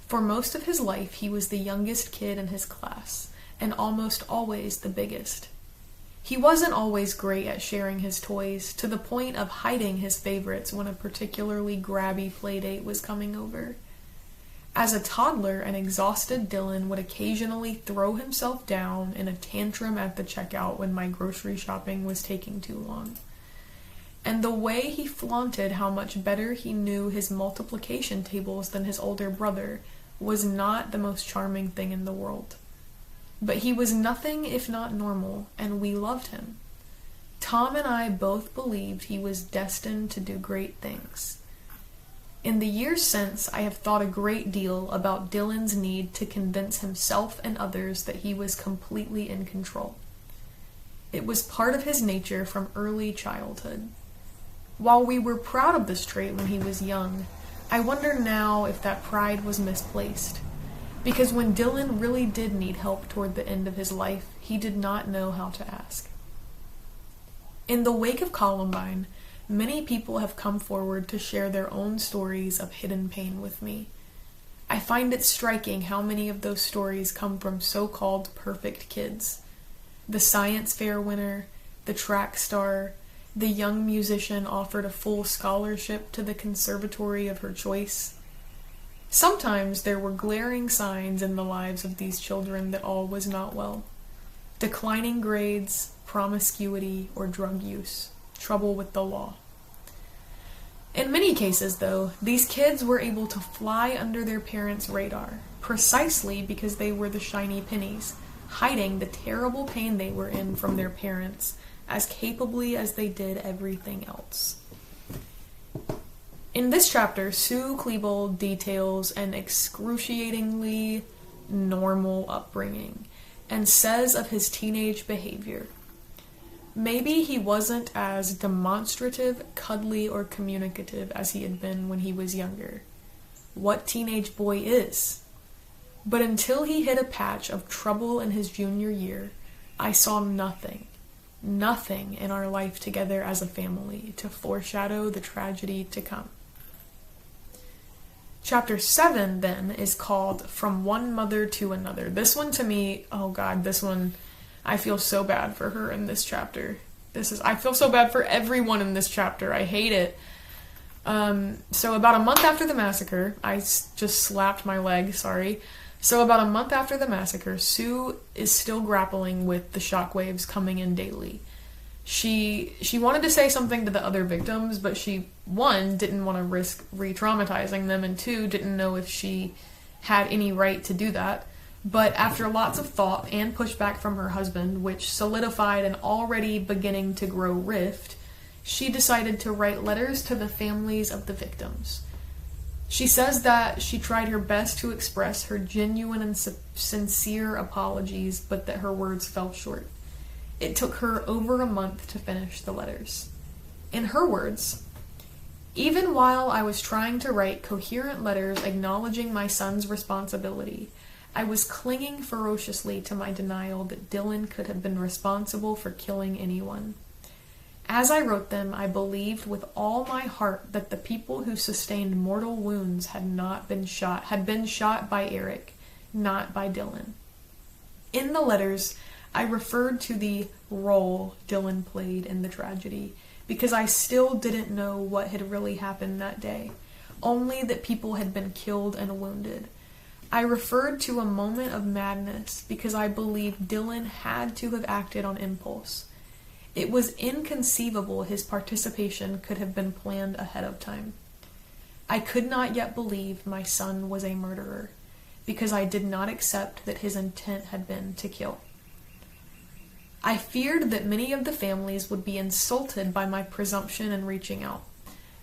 For most of his life, he was the youngest kid in his class, and almost always the biggest. He wasn't always great at sharing his toys, to the point of hiding his favorites when a particularly grabby playdate was coming over. As a toddler, an exhausted Dylan would occasionally throw himself down in a tantrum at the checkout when my grocery shopping was taking too long. And the way he flaunted how much better he knew his multiplication tables than his older brother was not the most charming thing in the world. But he was nothing if not normal, and we loved him. Tom and I both believed he was destined to do great things. In the years since, I have thought a great deal about Dylan's need to convince himself and others that he was completely in control. It was part of his nature from early childhood. While we were proud of this trait when he was young, I wonder now if that pride was misplaced. Because when Dylan really did need help toward the end of his life, he did not know how to ask. In the wake of Columbine, many people have come forward to share their own stories of hidden pain with me. I find it striking how many of those stories come from so-called perfect kids. The science fair winner, the track star, the young musician offered a full scholarship to the conservatory of her choice. Sometimes there were glaring signs in the lives of these children that all was not well. Declining grades, promiscuity, or drug use, trouble with the law. In many cases, though, these kids were able to fly under their parents' radar, precisely because they were the shiny pennies, hiding the terrible pain they were in from their parents as capably as they did everything else. In this chapter, Sue Klebold details an excruciatingly normal upbringing and says of his teenage behavior, "Maybe he wasn't as demonstrative, cuddly, or communicative as he had been when he was younger. What teenage boy is? But until he hit a patch of trouble in his junior year, I saw nothing in our life together as a family to foreshadow the tragedy to come." Chapter 7, then, is called From One Mother to Another. This one, to me, oh god, this one, I feel so bad for her in this chapter. I feel so bad for everyone in this chapter. I hate it. So about a month after the massacre, I just slapped my leg, sorry. So about a month after the massacre, Sue is still grappling with the shockwaves coming in daily. She wanted to say something to the other victims, but she, one, didn't want to risk re-traumatizing them, and two, didn't know if she had any right to do that. But after lots of thought and pushback from her husband, which solidified an already beginning to grow rift, she decided to write letters to the families of the victims. She says that she tried her best to express her genuine and sincere apologies, but that her words fell short. It took her over a month to finish the letters. In her words, "Even while I was trying to write coherent letters acknowledging my son's responsibility, I was clinging ferociously to my denial that Dylan could have been responsible for killing anyone. As I wrote them, I believed with all my heart that the people who sustained mortal wounds had been shot by Eric, not by Dylan. In the letters, I referred to the role Dylan played in the tragedy, because I still didn't know what had really happened that day, only that people had been killed and wounded. I referred to a moment of madness because I believed Dylan had to have acted on impulse. It was inconceivable his participation could have been planned ahead of time. I could not yet believe my son was a murderer, because I did not accept that his intent had been to kill. I feared that many of the families would be insulted by my presumption in reaching out.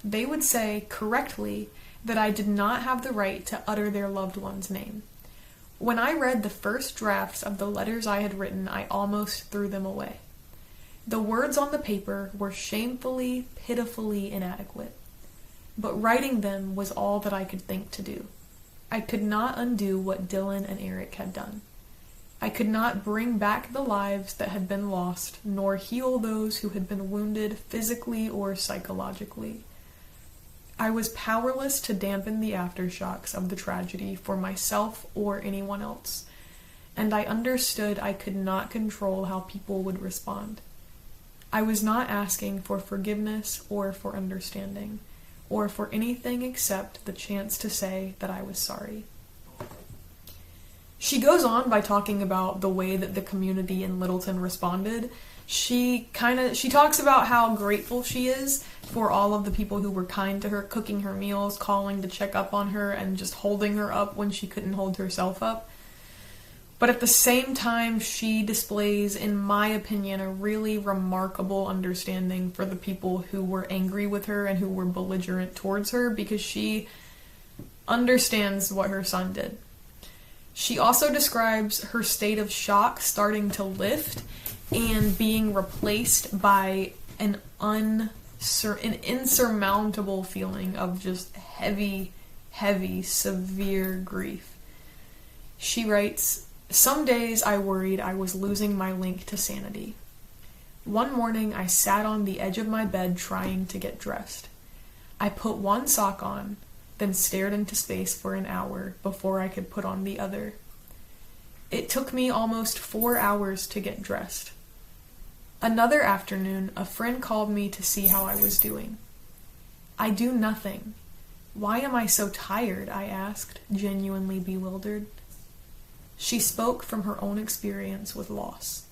They would say, correctly, that I did not have the right to utter their loved one's name. When I read the first drafts of the letters I had written, I almost threw them away. The words on the paper were shamefully, pitifully inadequate. But writing them was all that I could think to do. I could not undo what Dylan and Eric had done. I could not bring back the lives that had been lost, nor heal those who had been wounded physically or psychologically. I was powerless to dampen the aftershocks of the tragedy for myself or anyone else, and I understood I could not control how people would respond. I was not asking for forgiveness or for understanding, or for anything except the chance to say that I was sorry. She goes on by talking about the way that the community in Littleton responded. She talks about how grateful she is for all of the people who were kind to her, cooking her meals, calling to check up on her, and just holding her up when she couldn't hold herself up. But at the same time, she displays, in my opinion, a really remarkable understanding for the people who were angry with her and who were belligerent towards her, because she understands what her son did. She also describes her state of shock starting to lift and being replaced by an insurmountable feeling of just heavy, severe grief. She writes, "Some days I worried I was losing my link to sanity. One morning I sat on the edge of my bed trying to get dressed. I put one sock on, then stared into space for an hour before I could put on the other. It took me almost 4 hours to get dressed. Another afternoon, a friend called me to see how I was doing. I do nothing. Why am I so tired? I asked, genuinely bewildered. She spoke from her own experience with loss.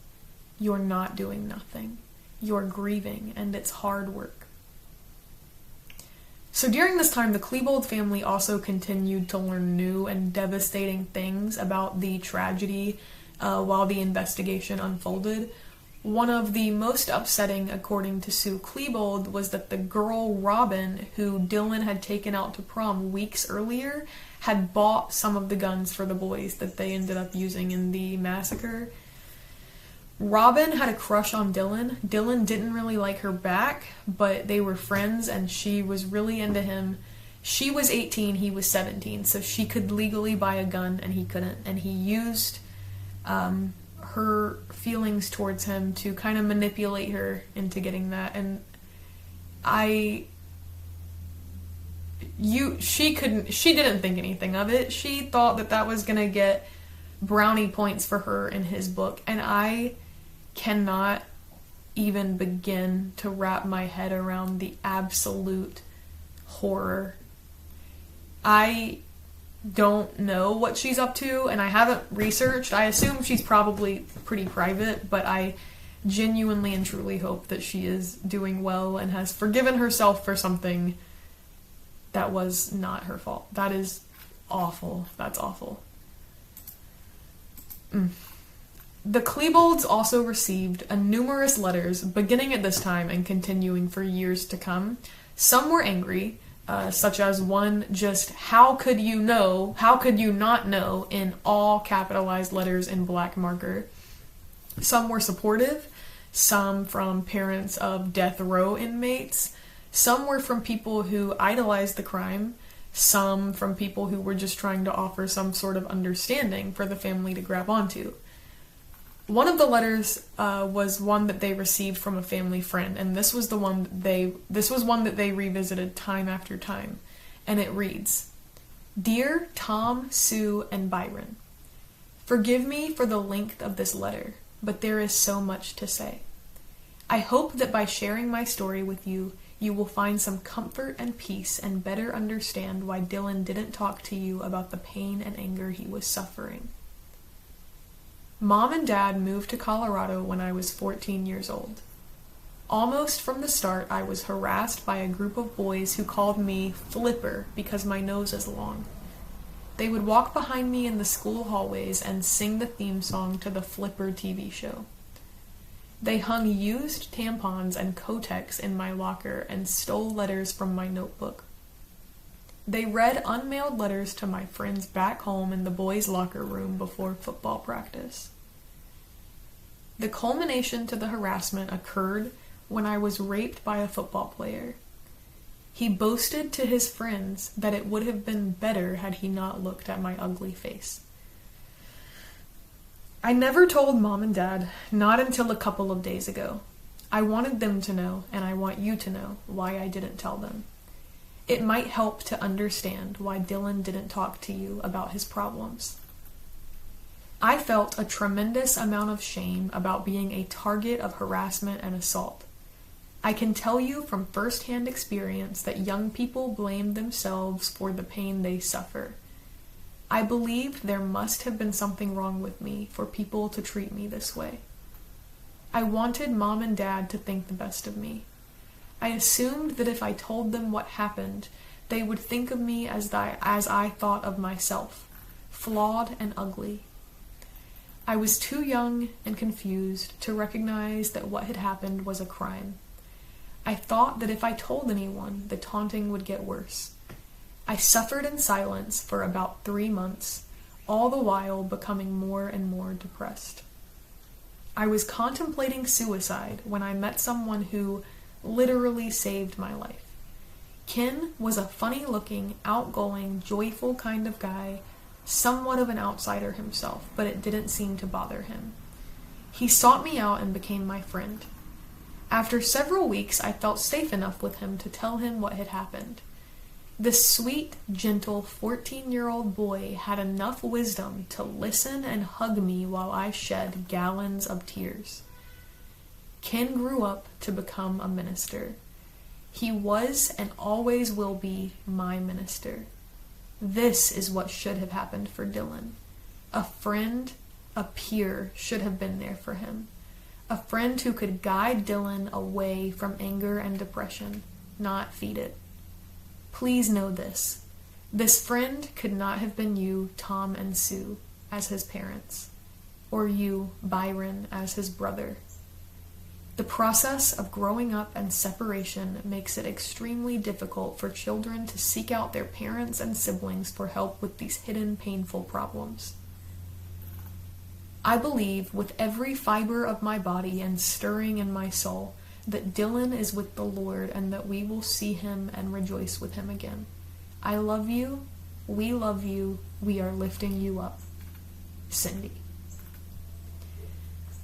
You're not doing nothing. You're grieving, and it's hard work." So during this time, the Klebold family also continued to learn new and devastating things about the tragedy while the investigation unfolded. One of the most upsetting, according to Sue Klebold, was that the girl Robin, who Dylan had taken out to prom weeks earlier, had bought some of the guns for the boys that they ended up using in the massacre. Robin had a crush on Dylan. Dylan didn't really like her back, but they were friends and she was really into him. She was 18, he was 17, so she could legally buy a gun and he couldn't. And he used her feelings towards him to kind of manipulate her into getting that. And she didn't think anything of it. She thought that was gonna get brownie points for her in his book, and I cannot even begin to wrap my head around the absolute horror. I don't know what she's up to, and I haven't researched. I assume she's probably pretty private, but I genuinely and truly hope that she is doing well and has forgiven herself for something that was not her fault. That is awful. That's awful. The Klebolds also received numerous letters beginning at this time and continuing for years to come. Some were angry, such as one just, "How could you know? How could you not know?" in all capitalized letters in black marker. Some were supportive, some from parents of death row inmates, some were from people who idolized the crime, some from people who were just trying to offer some sort of understanding for the family to grab onto. One of the letters was one that they received from a family friend, and this was one that they revisited time after time, and it reads, "Dear Tom, Sue, and Byron, forgive me for the length of this letter, but there is so much to say. I hope that by sharing my story with you, you will find some comfort and peace and better understand why Dylan didn't talk to you about the pain and anger he was suffering. Mom and Dad moved to Colorado when I was 14 years old. Almost from the start, I was harassed by a group of boys who called me Flipper because my nose is long. They would walk behind me in the school hallways and sing the theme song to the Flipper TV show. They hung used tampons and Kotex in my locker and stole letters from my notebook. They read unmailed letters to my friends back home in the boys' locker room before football practice. The culmination to the harassment occurred when I was raped by a football player. He boasted to his friends that it would have been better had he not looked at my ugly face. I never told Mom and Dad, not until a couple of days ago. I wanted them to know, and I want you to know, why I didn't tell them. It might help to understand why Dylan didn't talk to you about his problems. I felt a tremendous amount of shame about being a target of harassment and assault. I can tell you from first-hand experience that young people blame themselves for the pain they suffer. I believed there must have been something wrong with me for people to treat me this way. I wanted Mom and Dad to think the best of me. I assumed that if I told them what happened, they would think of me as I thought of myself, flawed and ugly. I was too young and confused to recognize that what had happened was a crime. I thought that if I told anyone, the taunting would get worse. I suffered in silence for about 3 months, all the while becoming more and more depressed. I was contemplating suicide when I met someone who literally saved my life. Ken was a funny-looking, outgoing, joyful kind of guy, somewhat of an outsider himself, but it didn't seem to bother him. He sought me out and became my friend. After several weeks, I felt safe enough with him to tell him what had happened. This sweet, gentle 14-year-old boy had enough wisdom to listen and hug me while I shed gallons of tears. Ken grew up to become a minister. He was and always will be my minister. This is what should have happened for Dylan. A friend, a peer should have been there for him. A friend who could guide Dylan away from anger and depression, not feed it. Please know this. This friend could not have been you, Tom and Sue, as his parents, or you, Byron, as his brother. The process of growing up and separation makes it extremely difficult for children to seek out their parents and siblings for help with these hidden, painful problems. I believe with every fiber of my body and stirring in my soul that Dylan is with the Lord and that we will see him and rejoice with him again. I love you. We love you. We are lifting you up. Cindy.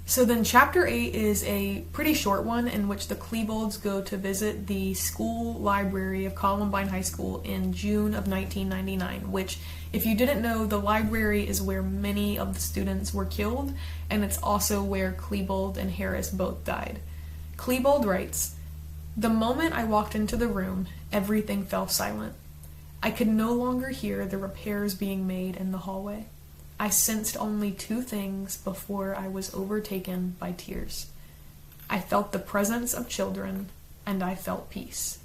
So then chapter 8 is a pretty short one in which the Klebolds go to visit the school library of Columbine High School in June of 1999, which, if you didn't know, the library is where many of the students were killed, and it's also where Klebold and Harris both died. Klebold writes, "The moment I walked into the room, everything fell silent. I could no longer hear the repairs being made in the hallway. I sensed only 2 things before I was overtaken by tears. I felt the presence of children, and I felt peace.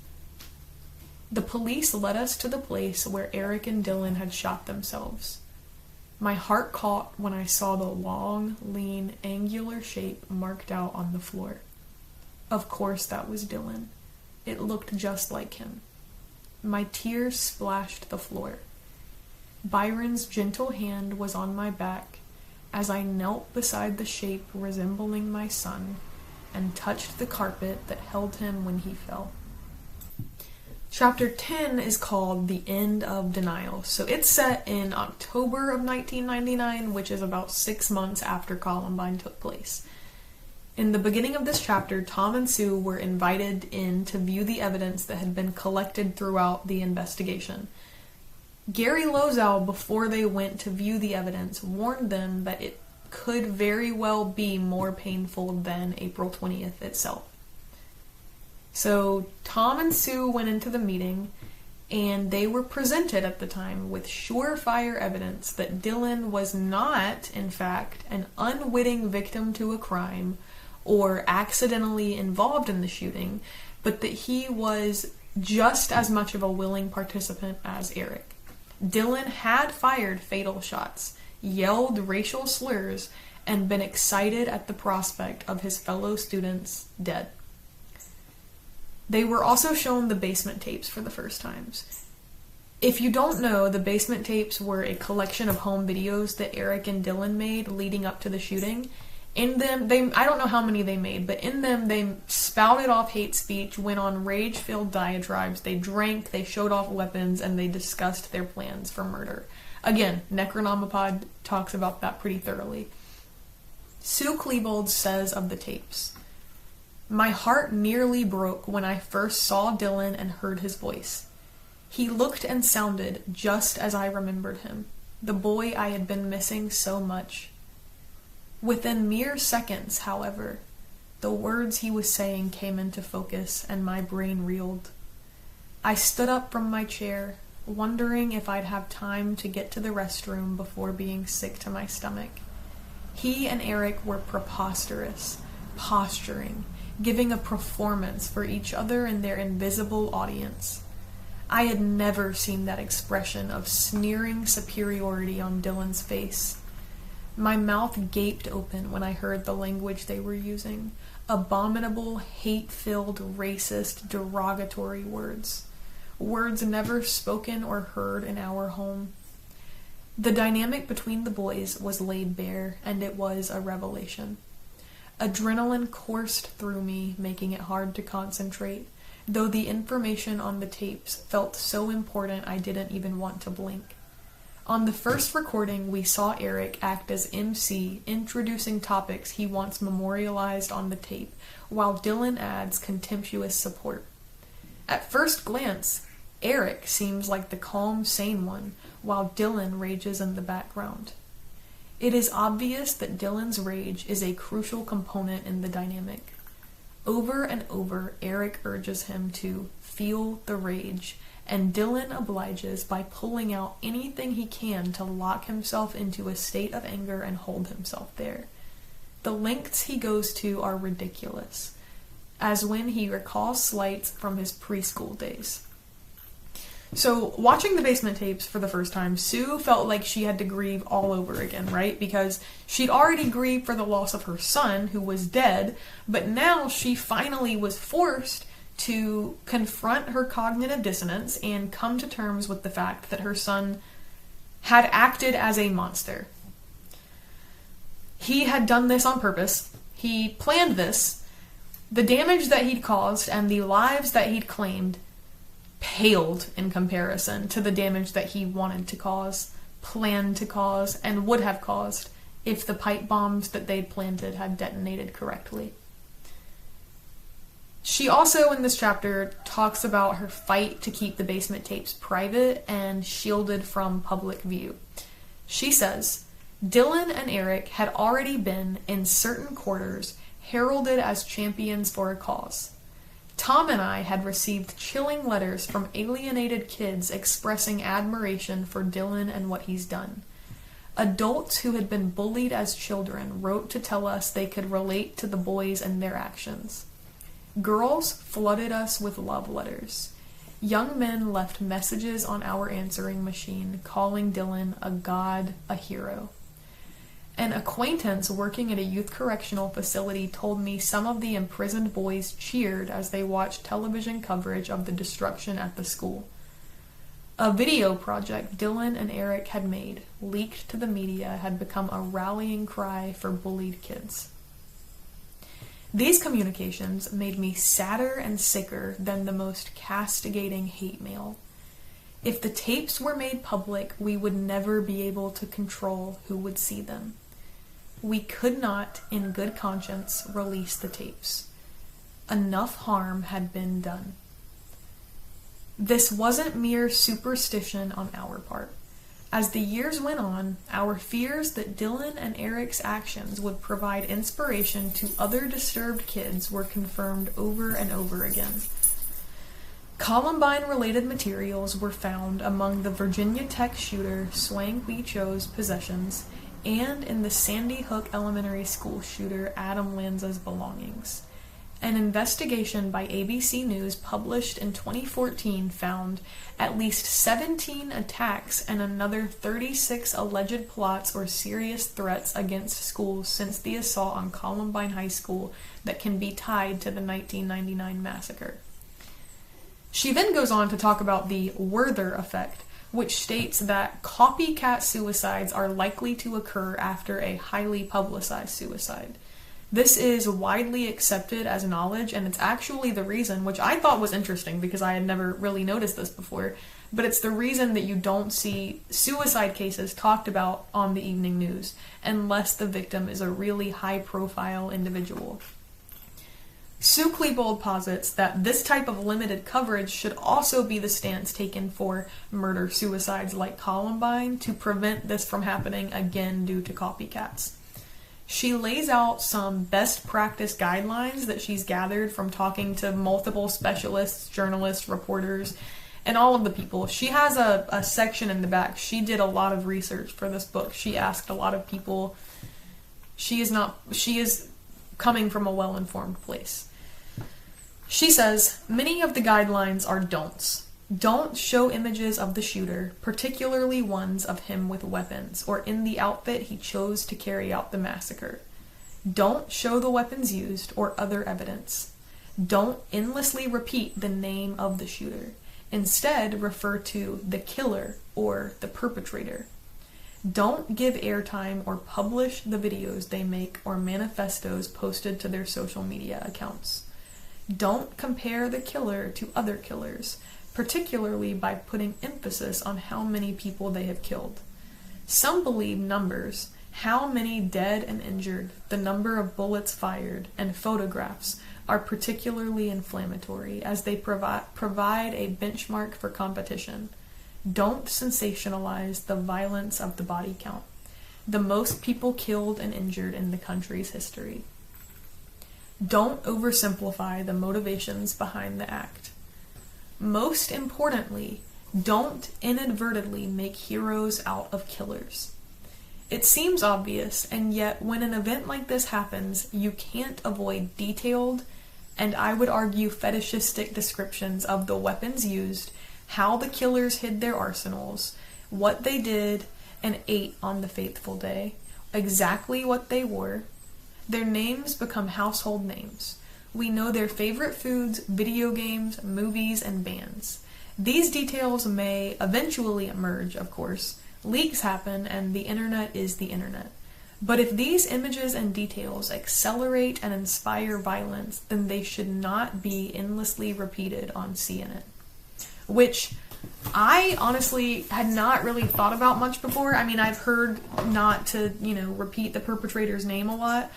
The police led us to the place where Eric and Dylan had shot themselves. My heart caught when I saw the long, lean, angular shape marked out on the floor. Of course that was Dylan. It looked just like him. My tears splashed the floor. Byron's gentle hand was on my back as I knelt beside the shape resembling my son and touched the carpet that held him when he fell." Chapter 10 is called The End of Denial. So it's set in October of 1999, which is about 6 months after Columbine took place. In the beginning of this chapter, Tom and Sue were invited in to view the evidence that had been collected throughout the investigation. Gary Lozow, before they went to view the evidence, warned them that it could very well be more painful than April 20th itself. So Tom and Sue went into the meeting, and they were presented at the time with surefire evidence that Dylan was not, in fact, an unwitting victim to a crime or accidentally involved in the shooting, but that he was just as much of a willing participant as Eric. Dylan had fired fatal shots, yelled racial slurs, and been excited at the prospect of his fellow students dead. They were also shown the basement tapes for the first times. If you don't know, the basement tapes were a collection of home videos that Eric and Dylan made leading up to the shooting. In them, I don't know how many they made, but in them they spouted off hate speech, went on rage-filled diatribes, they drank, they showed off weapons, and they discussed their plans for murder. Again, Necronomipod talks about that pretty thoroughly. Sue Klebold says of the tapes, "My heart nearly broke when I first saw Dylan and heard his voice. He looked and sounded just as I remembered him, the boy I had been missing so much. Within mere seconds, however, the words he was saying came into focus and my brain reeled. I stood up from my chair, wondering if I'd have time to get to the restroom before being sick to my stomach. He and Eric were preposterous, posturing, giving a performance for each other and their invisible audience. I had never seen that expression of sneering superiority on Dylan's face. My mouth gaped open when I heard the language they were using. Abominable, hate-filled, racist, derogatory words. Words never spoken or heard in our home. The dynamic between the boys was laid bare, and it was a revelation. Adrenaline coursed through me, making it hard to concentrate, though the information on the tapes felt so important I didn't even want to blink. On the first recording, we saw Eric act as MC, introducing topics he wants memorialized on the tape, while Dylan adds contemptuous support. At first glance, Eric seems like the calm, sane one, while Dylan rages in the background. It is obvious that Dylan's rage is a crucial component in the dynamic. Over and over, Eric urges him to feel the rage, and Dylan obliges by pulling out anything he can to lock himself into a state of anger and hold himself there. The lengths he goes to are ridiculous, as when he recalls slights from his preschool days. So, watching the basement tapes for the first time, Sue felt like she had to grieve all over again, right? Because she'd already grieved for the loss of her son, who was dead, but now she finally was forced to confront her cognitive dissonance and come to terms with the fact that her son had acted as a monster. He had done this on purpose. He planned this. The damage that he'd caused and the lives that he'd claimed paled in comparison to the damage that he wanted to cause, planned to cause, and would have caused if the pipe bombs that they'd planted had detonated correctly. She also, in this chapter, talks about her fight to keep the basement tapes private and shielded from public view. She says, Dylan and Eric had already been, in certain quarters, heralded as champions for a cause. Tom and I had received chilling letters from alienated kids expressing admiration for Dylan and what he's done. Adults who had been bullied as children wrote to tell us they could relate to the boys and their actions. Girls flooded us with love letters. Young men left messages on our answering machine calling Dylan a god, a hero. An acquaintance working at a youth correctional facility told me some of the imprisoned boys cheered as they watched television coverage of the destruction at the school. A video project Dylan and Eric had made, leaked to the media, had become a rallying cry for bullied kids. These communications made me sadder and sicker than the most castigating hate mail. If the tapes were made public, we would never be able to control who would see them. We could not, in good conscience, release the tapes. Enough harm had been done. This wasn't mere superstition on our part. As the years went on, our fears that Dylan and Eric's actions would provide inspiration to other disturbed kids were confirmed over and over again. Columbine-related materials were found among the Virginia Tech shooter Swang Hui Cho's possessions and in the Sandy Hook Elementary School shooter Adam Lanza's belongings. An investigation by ABC News published in 2014 found at least 17 attacks and another 36 alleged plots or serious threats against schools since the assault on Columbine High School that can be tied to the 1999 massacre. She then goes on to talk about the Werther effect, which states that copycat suicides are likely to occur after a highly publicized suicide. This is widely accepted as knowledge, and it's actually the reason, which I thought was interesting because I had never really noticed this before, but it's the reason that you don't see suicide cases talked about on the evening news unless the victim is a really high-profile individual. Sue Klebold posits that this type of limited coverage should also be the stance taken for murder-suicides like Columbine to prevent this from happening again due to copycats. She lays out some best practice guidelines that she's gathered from talking to multiple specialists, journalists, reporters, and all of the people. She has a section in the back. She did a lot of research for this book. She asked a lot of people. She is coming from a well-informed place. She says, many of the guidelines are don'ts. Don't show images of the shooter, particularly ones of him with weapons, or in the outfit he chose to carry out the massacre. Don't show the weapons used or other evidence. Don't endlessly repeat the name of the shooter. Instead, refer to the killer or the perpetrator. Don't give airtime or publish the videos they make or manifestos posted to their social media accounts. Don't compare the killer to other killers, particularly by putting emphasis on how many people they have killed. Some believe numbers, how many dead and injured, the number of bullets fired, and photographs are particularly inflammatory as they provide a benchmark for competition. Don't sensationalize the violence of the body count, the most people killed and injured in the country's history. Don't oversimplify the motivations behind the act. Most importantly, don't inadvertently make heroes out of killers. It seems obvious, and yet when an event like this happens, you can't avoid detailed, and I would argue fetishistic descriptions of the weapons used, how the killers hid their arsenals, what they did and ate on the fateful day, exactly what they wore. Their names become household names. We know their favorite foods, video games, movies, and bands. These details may eventually emerge, of course. Leaks happen, and the internet is the internet. But if these images and details accelerate and inspire violence, then they should not be endlessly repeated on CNN. Which I honestly had not really thought about much before. I mean, I've heard not to, repeat the perpetrator's name a lot.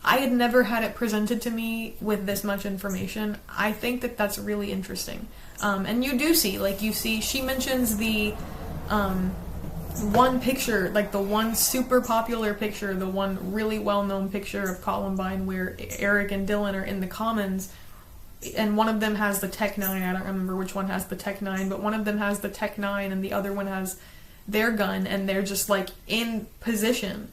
I had never had it presented to me with this much information. I think that that's really interesting. And you do see, she mentions the one picture, like the one super popular picture, the one really well-known picture of Columbine where Eric and Dylan are in the Commons, and one of them has the Tech 9, I don't remember which one has the Tech 9, but one of them has the Tech 9 and the other one has their gun, and they're just in position.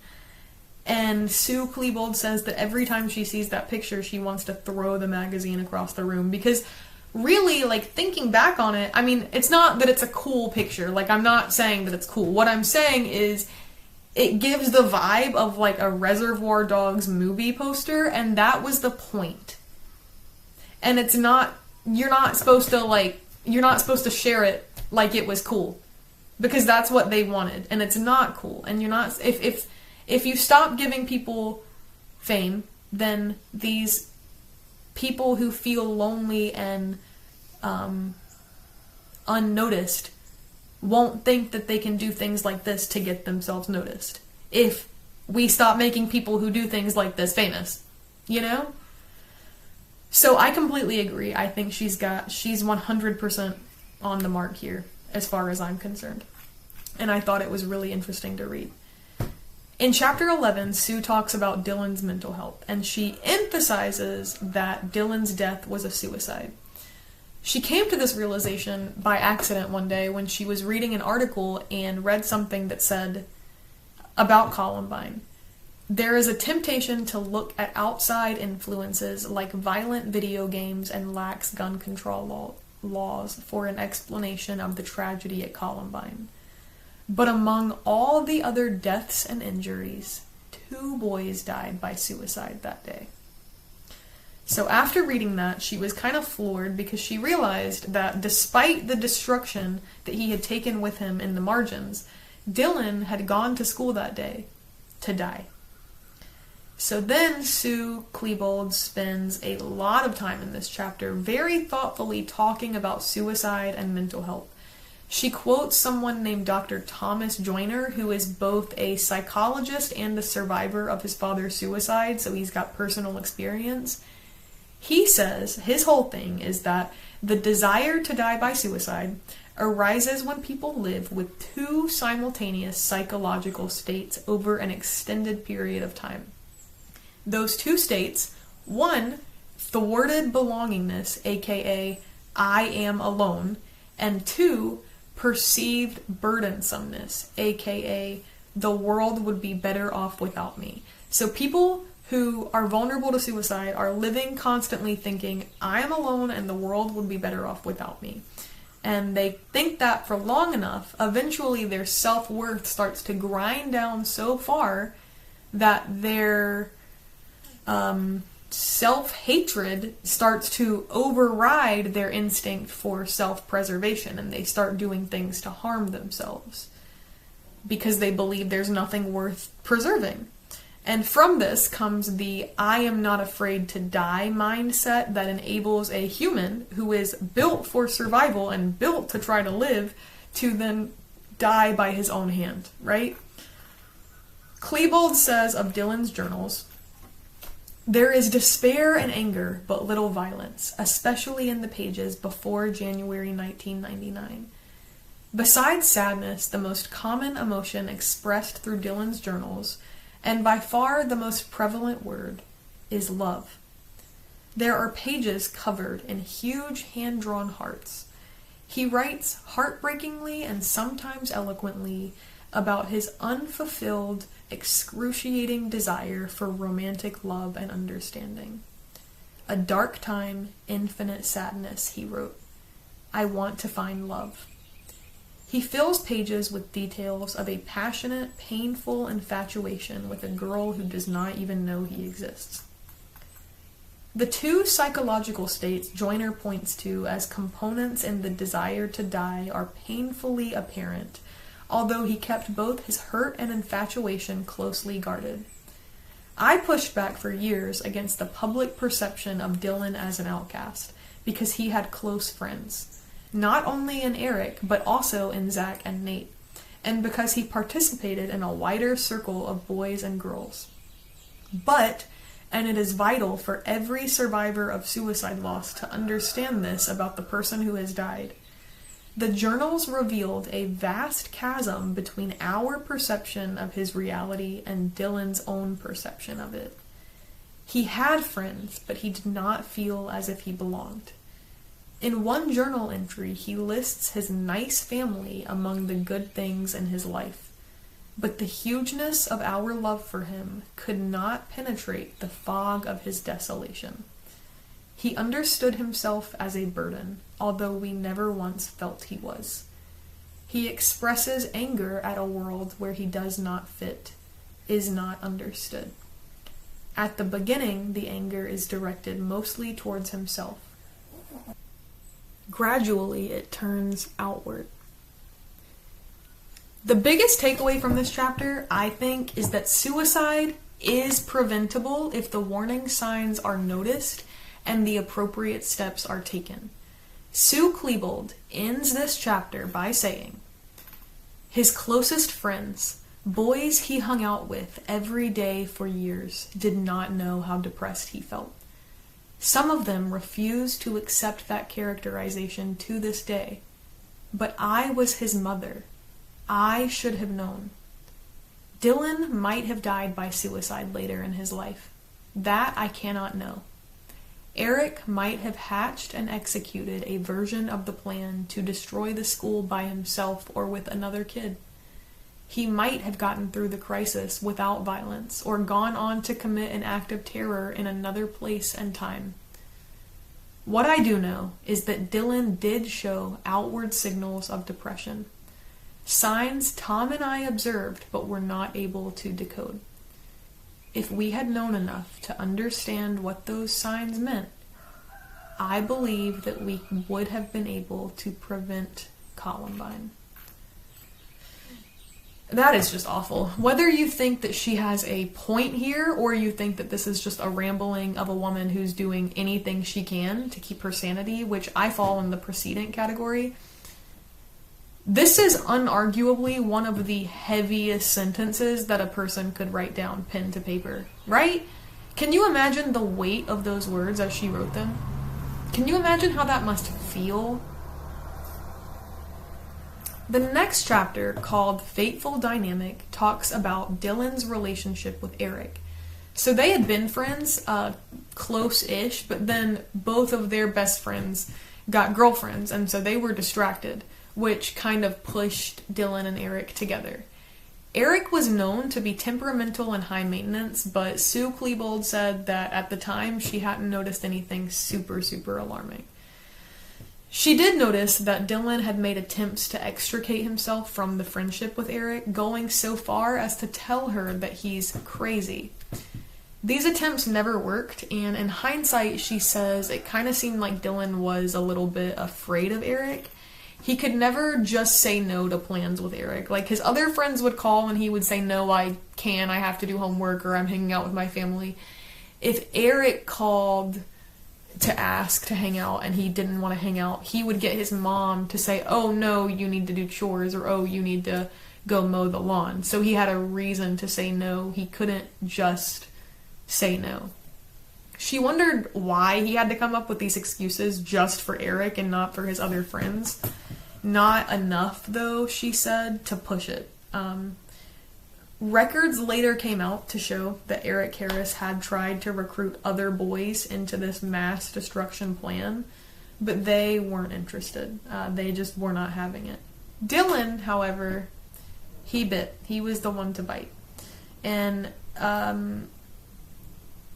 And Sue Klebold says that every time she sees that picture, she wants to throw the magazine across the room. Because really, thinking back on it, I mean, it's not that it's a cool picture. I'm not saying that it's cool. What I'm saying is it gives the vibe of, a Reservoir Dogs movie poster, and that was the point. And it's not, you're not supposed to share it like it was cool. Because that's what they wanted. And it's not cool. And you're not, if you stop giving people fame, then these people who feel lonely and unnoticed won't think that they can do things like this to get themselves noticed. If we stop making people who do things like this famous, you know? So I completely agree. I think she's 100% on the mark here, as far as I'm concerned. And I thought it was really interesting to read. In chapter 11, Sue talks about Dylan's mental health, and she emphasizes that Dylan's death was a suicide. She came to this realization by accident one day when she was reading an article and read something that said about Columbine. There is a temptation to look at outside influences like violent video games and lax gun control laws for an explanation of the tragedy at Columbine. But among all the other deaths and injuries, 2 boys died by suicide that day. So after reading that, she was kind of floored because she realized that despite the destruction that he had taken with him in the margins, Dylan had gone to school that day to die. So then Sue Klebold spends a lot of time in this chapter very thoughtfully talking about suicide and mental health. She quotes someone named Dr. Thomas Joyner, who is both a psychologist and a survivor of his father's suicide, so he's got personal experience. He says his whole thing is that the desire to die by suicide arises when people live with 2 simultaneous psychological states over an extended period of time. Those 2 states, 1, thwarted belongingness, aka I am alone, and 2, perceived burdensomeness, aka the world would be better off without me. So people who are vulnerable to suicide are living constantly thinking, I am alone and the world would be better off without me. And they think that for long enough, eventually their self-worth starts to grind down so far that their self-hatred starts to override their instinct for self-preservation, and they start doing things to harm themselves because they believe there's nothing worth preserving. And from this comes the I am not afraid to die mindset that enables a human who is built for survival and built to try to live to then die by his own hand, right? Klebold says of Dylan's journals, there is despair and anger, but little violence, especially in the pages before January 1999. Besides sadness, the most common emotion expressed through Dylan's journals, and by far the most prevalent word, is love. There are pages covered in huge hand-drawn hearts. He writes heartbreakingly and sometimes eloquently about his unfulfilled, excruciating desire for romantic love and understanding. A dark time, infinite sadness, he wrote. I want to find love. He fills pages with details of a passionate, painful infatuation with a girl who does not even know he exists. The 2 psychological states Joyner points to as components in the desire to die are painfully apparent, although he kept both his hurt and infatuation closely guarded. I pushed back for years against the public perception of Dylan as an outcast, because he had close friends, not only in Eric, but also in Zach and Nate, and because he participated in a wider circle of boys and girls. But, and it is vital for every survivor of suicide loss to understand this about the person who has died, the journals revealed a vast chasm between our perception of his reality and Dylan's own perception of it. He had friends, but he did not feel as if he belonged. In one journal entry, he lists his nice family among the good things in his life, but the hugeness of our love for him could not penetrate the fog of his desolation. He understood himself as a burden, although we never once felt he was. He expresses anger at a world where he does not fit, is not understood. At the beginning, the anger is directed mostly towards himself. Gradually, it turns outward. The biggest takeaway from this chapter, I think, is that suicide is preventable if the warning signs are noticed and the appropriate steps are taken. Sue Klebold ends this chapter by saying, his closest friends, boys he hung out with every day for years, did not know how depressed he felt. Some of them refused to accept that characterization to this day. But I was his mother. I should have known. Dylan might have died by suicide later in his life. That I cannot know. Eric might have hatched and executed a version of the plan to destroy the school by himself or with another kid. He might have gotten through the crisis without violence or gone on to commit an act of terror in another place and time. What I do know is that Dylan did show outward signals of depression. Signs Tom and I observed but were not able to decode. If we had known enough to understand what those signs meant, I believe that we would have been able to prevent Columbine. That is just awful. Whether you think that she has a point here, or you think that this is just a rambling of a woman who's doing anything she can to keep her sanity, which I fall in the preceding category, this is unarguably one of the heaviest sentences that a person could write down pen to paper, right? Can you imagine the weight of those words as she wrote them? Can you imagine how that must feel? The next chapter, called Fateful Dynamic, talks about Dylan's relationship with Eric. So they had been friends, close-ish, but then both of their best friends got girlfriends, and so they were distracted, which kind of pushed Dylan and Eric together. Eric was known to be temperamental and high maintenance, but Sue Klebold said that at the time she hadn't noticed anything super, super alarming. She did notice that Dylan had made attempts to extricate himself from the friendship with Eric, going so far as to tell her that he's crazy. These attempts never worked, and in hindsight, she says it kind of seemed like Dylan was a little bit afraid of Eric. He could never just say no to plans with Eric. Like, his other friends would call and he would say, no, I have to do homework, or I'm hanging out with my family. If Eric called to ask to hang out and he didn't want to hang out, he would get his mom to say, oh no, you need to do chores, or oh, you need to go mow the lawn. So he had a reason to say no. He couldn't just say no. She wondered why he had to come up with these excuses just for Eric and not for his other friends. Not enough, though, she said, to push it. Records later came out to show that Eric Harris had tried to recruit other boys into this mass destruction plan, but they weren't interested. They just were not having it. Dylan, however, he bit. He was the one to bite. And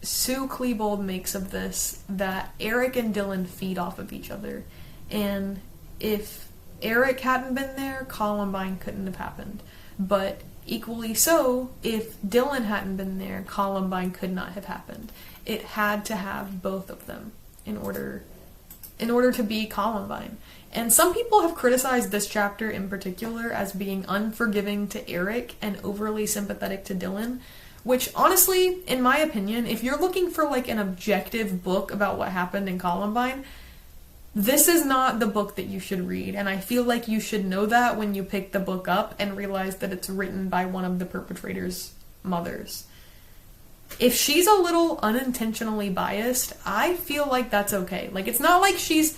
Sue Klebold makes of this that Eric and Dylan feed off of each other. And if Eric hadn't been there, Columbine couldn't have happened. But equally so, if Dylan hadn't been there, Columbine could not have happened. It had to have both of them in order to be Columbine. And some people have criticized this chapter in particular as being unforgiving to Eric and overly sympathetic to Dylan, which honestly, in my opinion, if you're looking for like an objective book about what happened in Columbine, this is not the book that you should read, and I feel like you should know that when you pick the book up and realize that it's written by one of the perpetrator's mothers. If she's a little unintentionally biased, I feel like that's okay. Like, it's not like she's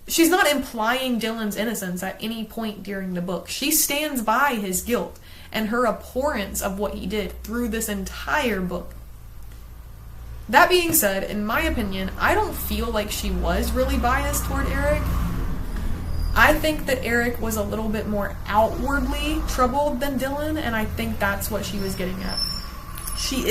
not implying Dylan's innocence at any point during the book. She stands by his guilt and her abhorrence of what he did through this entire book. That being said, in my opinion, I don't feel like she was really biased toward Eric. I think that Eric was a little bit more outwardly troubled than Dylan, and I think that's what she was getting at. She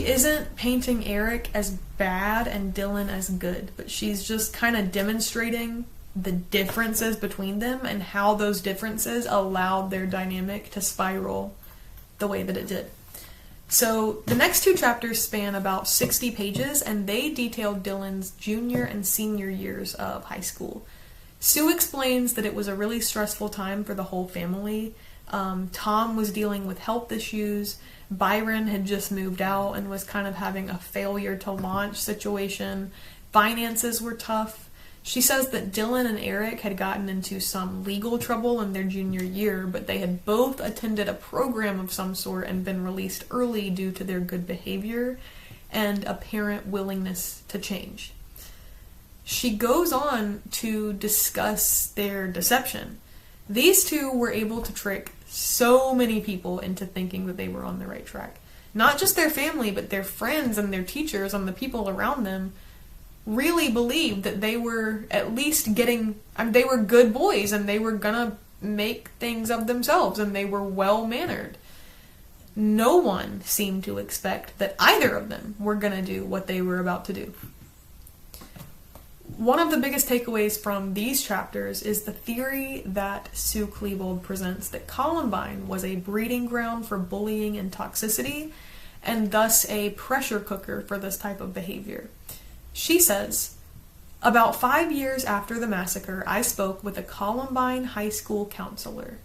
isn't painting Eric as bad and Dylan as good, but she's just kind of demonstrating the differences between them and how those differences allowed their dynamic to spiral the way that it did. So the next two chapters span about 60 pages, and they detail Dylan's junior and senior years of high school. Sue explains that it was a really stressful time for the whole family, Tom was dealing with health issues. Byron had just moved out and was kind of having a failure to launch situation. Finances were tough. She says that Dylan and Eric had gotten into some legal trouble in their junior year, but they had both attended a program of some sort and been released early due to their good behavior and apparent willingness to change. She goes on to discuss their deception. These two were able to trick so many people into thinking that they were on the right track. Not just their family, but their friends and their teachers and the people around them really believed that they were at least they were good boys and they were gonna make things of themselves and they were well-mannered. No one seemed to expect that either of them were gonna do what they were about to do. One of the biggest takeaways from these chapters is the theory that Sue Klebold presents that Columbine was a breeding ground for bullying and toxicity, and thus a pressure cooker for this type of behavior. She says, "About 5 years after the massacre, I spoke with a Columbine high school counselor.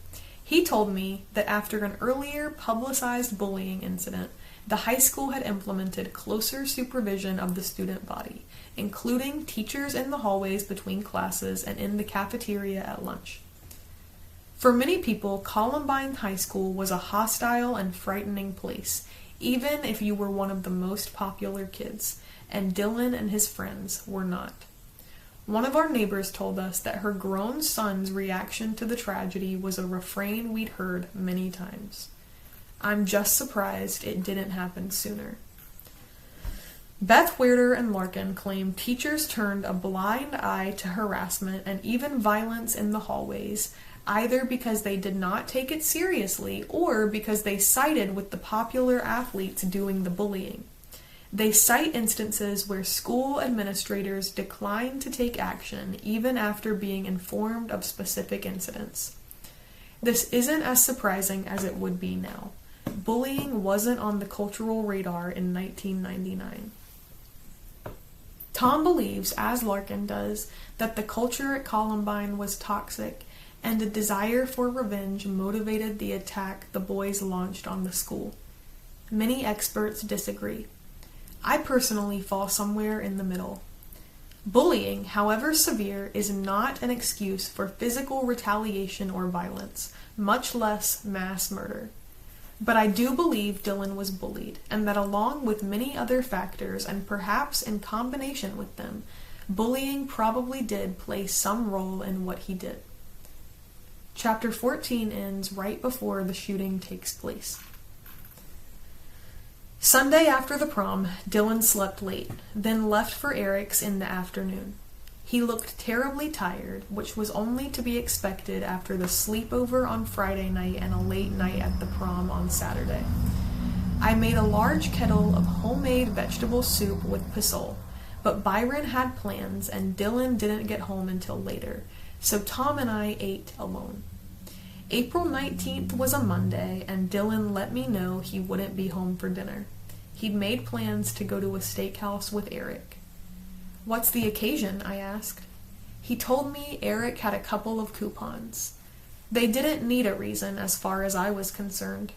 He told me that after an earlier publicized bullying incident, the high school had implemented closer supervision of the student body, including teachers in the hallways between classes and in the cafeteria at lunch. For many people, Columbine High School was a hostile and frightening place, even if you were one of the most popular kids, and Dylan and his friends were not. One of our neighbors told us that her grown son's reaction to the tragedy was a refrain we'd heard many times. I'm just surprised it didn't happen sooner." Beth Weirder and Larkin claim teachers turned a blind eye to harassment and even violence in the hallways, either because they did not take it seriously or because they sided with the popular athletes doing the bullying. They cite instances where school administrators declined to take action even after being informed of specific incidents. This isn't as surprising as it would be now. Bullying wasn't on the cultural radar in 1999. Tom believes, as Larkin does, that the culture at Columbine was toxic and a desire for revenge motivated the attack the boys launched on the school. Many experts disagree. I personally fall somewhere in the middle. Bullying, however severe, is not an excuse for physical retaliation or violence, much less mass murder. But I do believe Dylan was bullied, and that along with many other factors, and perhaps in combination with them, bullying probably did play some role in what he did. Chapter 14 ends right before the shooting takes place. Sunday after the prom, Dylan slept late, then left for Eric's in the afternoon. He looked terribly tired, which was only to be expected after the sleepover on Friday night and a late night at the prom on Saturday. I made a large kettle of homemade vegetable soup with pisole, but Byron had plans and Dylan didn't get home until later, so Tom and I ate alone. April 19th was a Monday, and Dylan let me know he wouldn't be home for dinner. He'd made plans to go to a steakhouse with Eric. "What's the occasion?" I asked. He told me Eric had a couple of coupons. They didn't need a reason as far as I was concerned.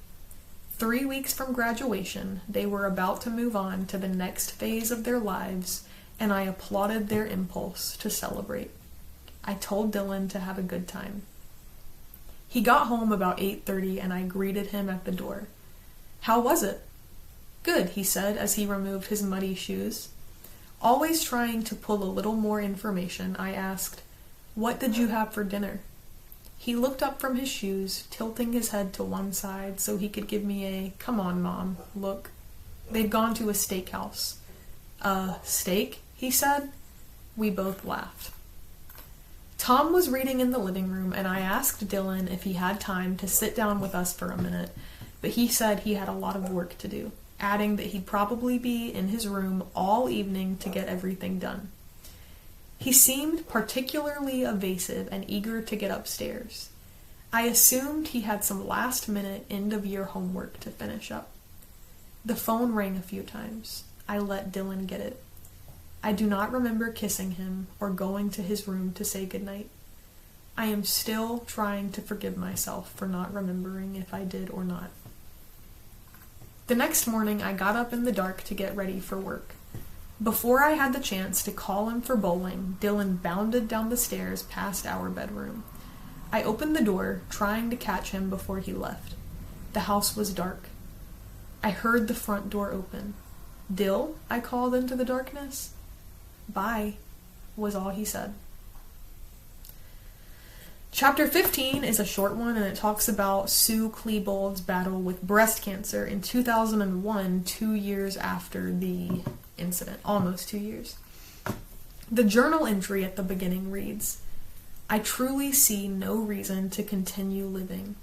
3 weeks from graduation, they were about to move on to the next phase of their lives, and I applauded their impulse to celebrate. I told Dylan to have a good time. He got home about 8:30 and I greeted him at the door. "How was it?" "Good," he said as he removed his muddy shoes. Always trying to pull a little more information, I asked, "What did you have for dinner?" He looked up from his shoes, tilting his head to one side so he could give me a "come on, Mom" look. They'd gone to a steakhouse. Steak?" he said. We both laughed. Tom was reading in the living room, and I asked Dylan if he had time to sit down with us for a minute, but he said he had a lot of work to do, adding that he'd probably be in his room all evening to get everything done. He seemed particularly evasive and eager to get upstairs. I assumed he had some last-minute end-of-year homework to finish up. The phone rang a few times. I let Dylan get it. I do not remember kissing him or going to his room to say goodnight. I am still trying to forgive myself for not remembering if I did or not. The next morning, I got up in the dark to get ready for work. Before I had the chance to call him for bowling, Dylan bounded down the stairs past our bedroom. I opened the door, trying to catch him before he left. The house was dark. I heard the front door open. "Dill," I called into the darkness. "Bye," was all he said. Chapter 15 is a short one, and it talks about Sue Klebold's battle with breast cancer in 2001, 2 years after the incident, almost 2 years. The journal entry at the beginning reads, "I truly see no reason to continue living.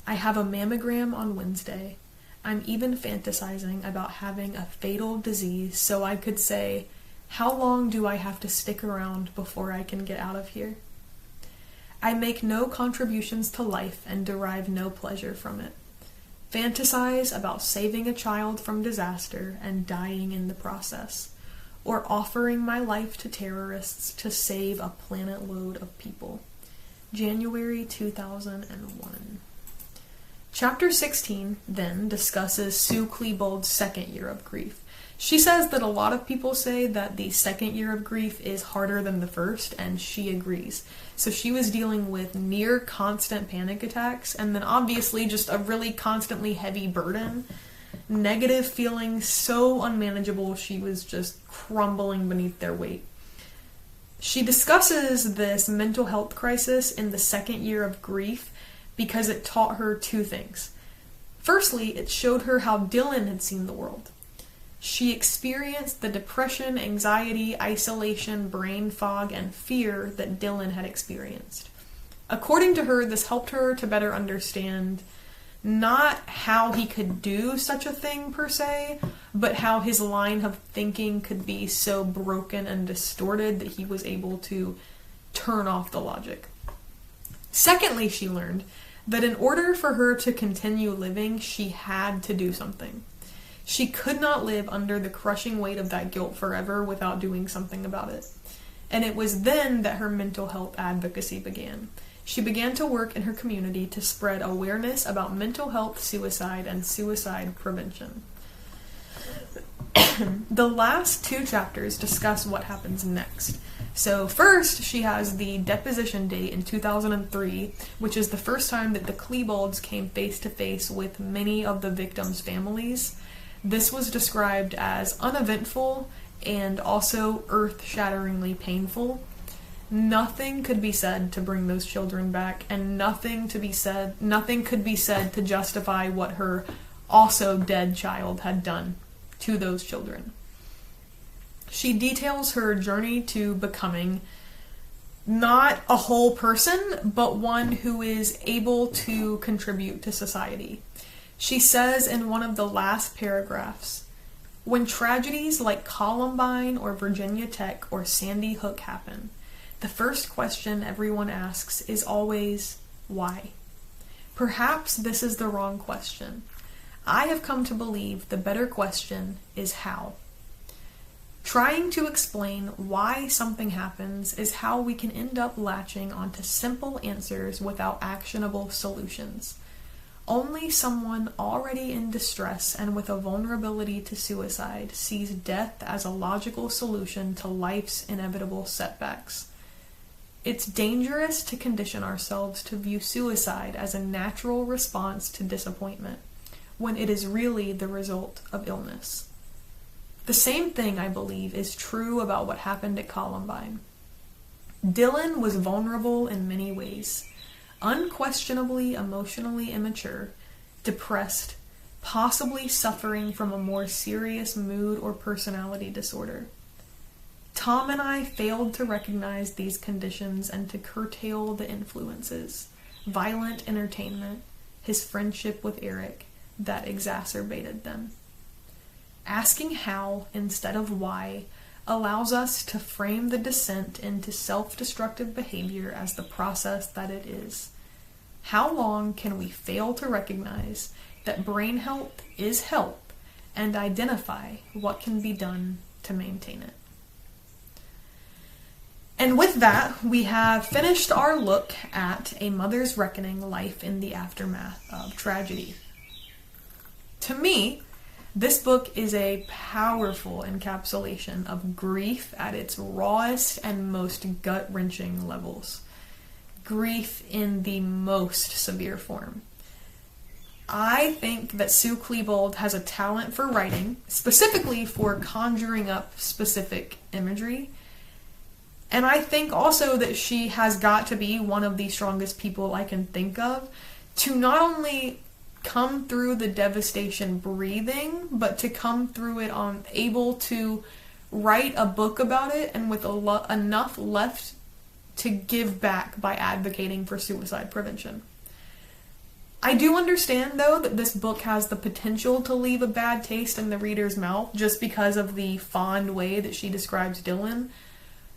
I have a mammogram on Wednesday. I'm even fantasizing about having a fatal disease so I could say, how long do I have to stick around before I can get out of here? I make no contributions to life and derive no pleasure from it. Fantasize about saving a child from disaster and dying in the process, or offering my life to terrorists to save a planet load of people." January 2001. Chapter 16 then discusses Sue Klebold's second year of grief. She says that a lot of people say that the second year of grief is harder than the first, and she agrees. So she was dealing with near constant panic attacks, and then obviously just a really constantly heavy burden. Negative feelings so unmanageable she was just crumbling beneath their weight. She discusses this mental health crisis in the second year of grief because it taught her two things. Firstly, it showed her how Dylan had seen the world. She experienced the depression, anxiety, isolation, brain fog, and fear that Dylan had experienced. According to her, this helped her to better understand not how he could do such a thing per se, but how his line of thinking could be so broken and distorted that he was able to turn off the logic. Secondly, she learned that in order for her to continue living, she had to do something. She could not live under the crushing weight of that guilt forever without doing something about it. And it was then that her mental health advocacy began. She began to work in her community to spread awareness about mental health, suicide, and suicide prevention. The last two chapters discuss what happens next. So first, she has the deposition date in 2003, which is the first time that the Klebolds came face to face with many of the victims' families. This was described as uneventful and also earth-shatteringly painful. Nothing could be said to bring those children back, and nothing could be said to justify what her also dead child had done to those children. She details her journey to becoming not a whole person, but one who is able to contribute to society. She says in one of the last paragraphs, "When tragedies like Columbine or Virginia Tech or Sandy Hook happen, the first question everyone asks is always, why? Perhaps this is the wrong question. I have come to believe the better question is how. Trying to explain why something happens is how we can end up latching onto simple answers without actionable solutions. Only someone already in distress and with a vulnerability to suicide sees death as a logical solution to life's inevitable setbacks. It's dangerous to condition ourselves to view suicide as a natural response to disappointment, when it is really the result of illness. The same thing, I believe, is true about what happened at Columbine. Dylan was vulnerable in many ways. Unquestionably emotionally immature, depressed, possibly suffering from a more serious mood or personality disorder. Tom and I failed to recognize these conditions and to curtail the influences, violent entertainment, his friendship with Eric, that exacerbated them. Asking how instead of why allows us to frame the descent into self-destructive behavior as the process that it is. How long can we fail to recognize that brain health is health and identify what can be done to maintain it? And with that, we have finished our look at A Mother's Reckoning, Life in the Aftermath of Tragedy. To me, this book is a powerful encapsulation of grief at its rawest and most gut-wrenching levels. Grief in the most severe form. I think that Sue Klebold has a talent for writing, specifically for conjuring up specific imagery. And I think also that she has got to be one of the strongest people I can think of to not only come through the devastation breathing, but to come through it able to write a book about it and with enough left to give back by advocating for suicide prevention. I do understand, though, that this book has the potential to leave a bad taste in the reader's mouth just because of the fond way that she describes Dylan.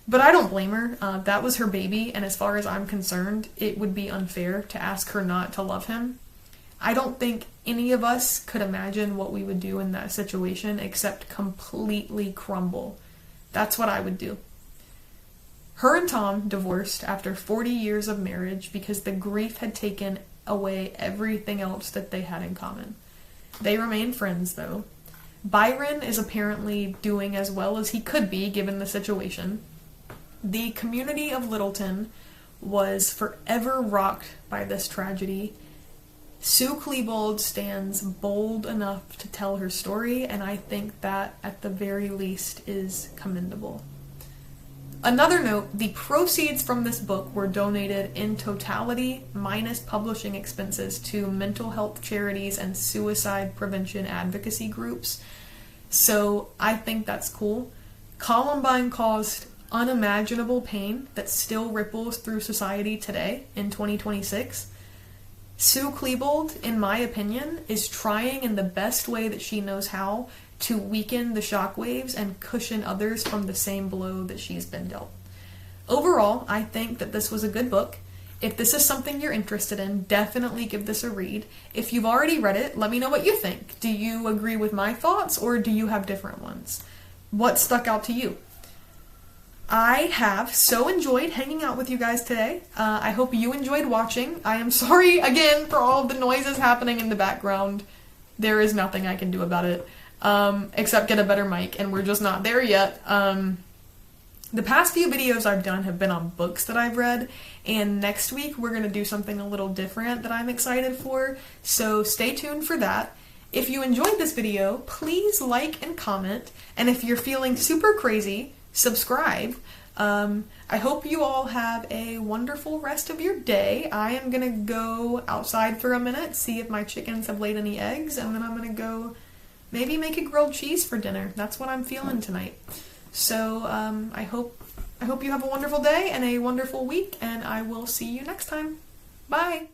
But I don't blame her. That was her baby, and as far as I'm concerned, it would be unfair to ask her not to love him. I don't think any of us could imagine what we would do in that situation except completely crumble. That's what I would do. Her and Tom divorced after 40 years of marriage because the grief had taken away everything else that they had in common. They remain friends, though. Byron is apparently doing as well as he could be given the situation. The community of Littleton was forever rocked by this tragedy. Sue Klebold stands bold enough to tell her story, and I think that, at the very least, is commendable. Another note, the proceeds from this book were donated in totality, minus publishing expenses, to mental health charities and suicide prevention advocacy groups. So I think that's cool. Columbine caused unimaginable pain that still ripples through society today in 2026. Sue Klebold, in my opinion, is trying in the best way that she knows how to weaken the shockwaves and cushion others from the same blow that she's been dealt. Overall, I think that this was a good book. If this is something you're interested in, definitely give this a read. If you've already read it, let me know what you think. Do you agree with my thoughts, or do you have different ones? What stuck out to you? I have so enjoyed hanging out with you guys today. I hope you enjoyed watching. I am sorry again for all of the noises happening in the background. There is nothing I can do about it, except get a better mic, and we're just not there yet. The past few videos I've done have been on books that I've read, and next week we're going to do something a little different that I'm excited for, so stay tuned for that. If you enjoyed this video, please like and comment, and if you're feeling super crazy, subscribe. I hope you all have a wonderful rest of your day. I am gonna go outside for a minute, see if my chickens have laid any eggs, and then I'm gonna go maybe make a grilled cheese for dinner. That's what I'm feeling tonight. So I hope you have a wonderful day and a wonderful week, and I will see you next time. Bye!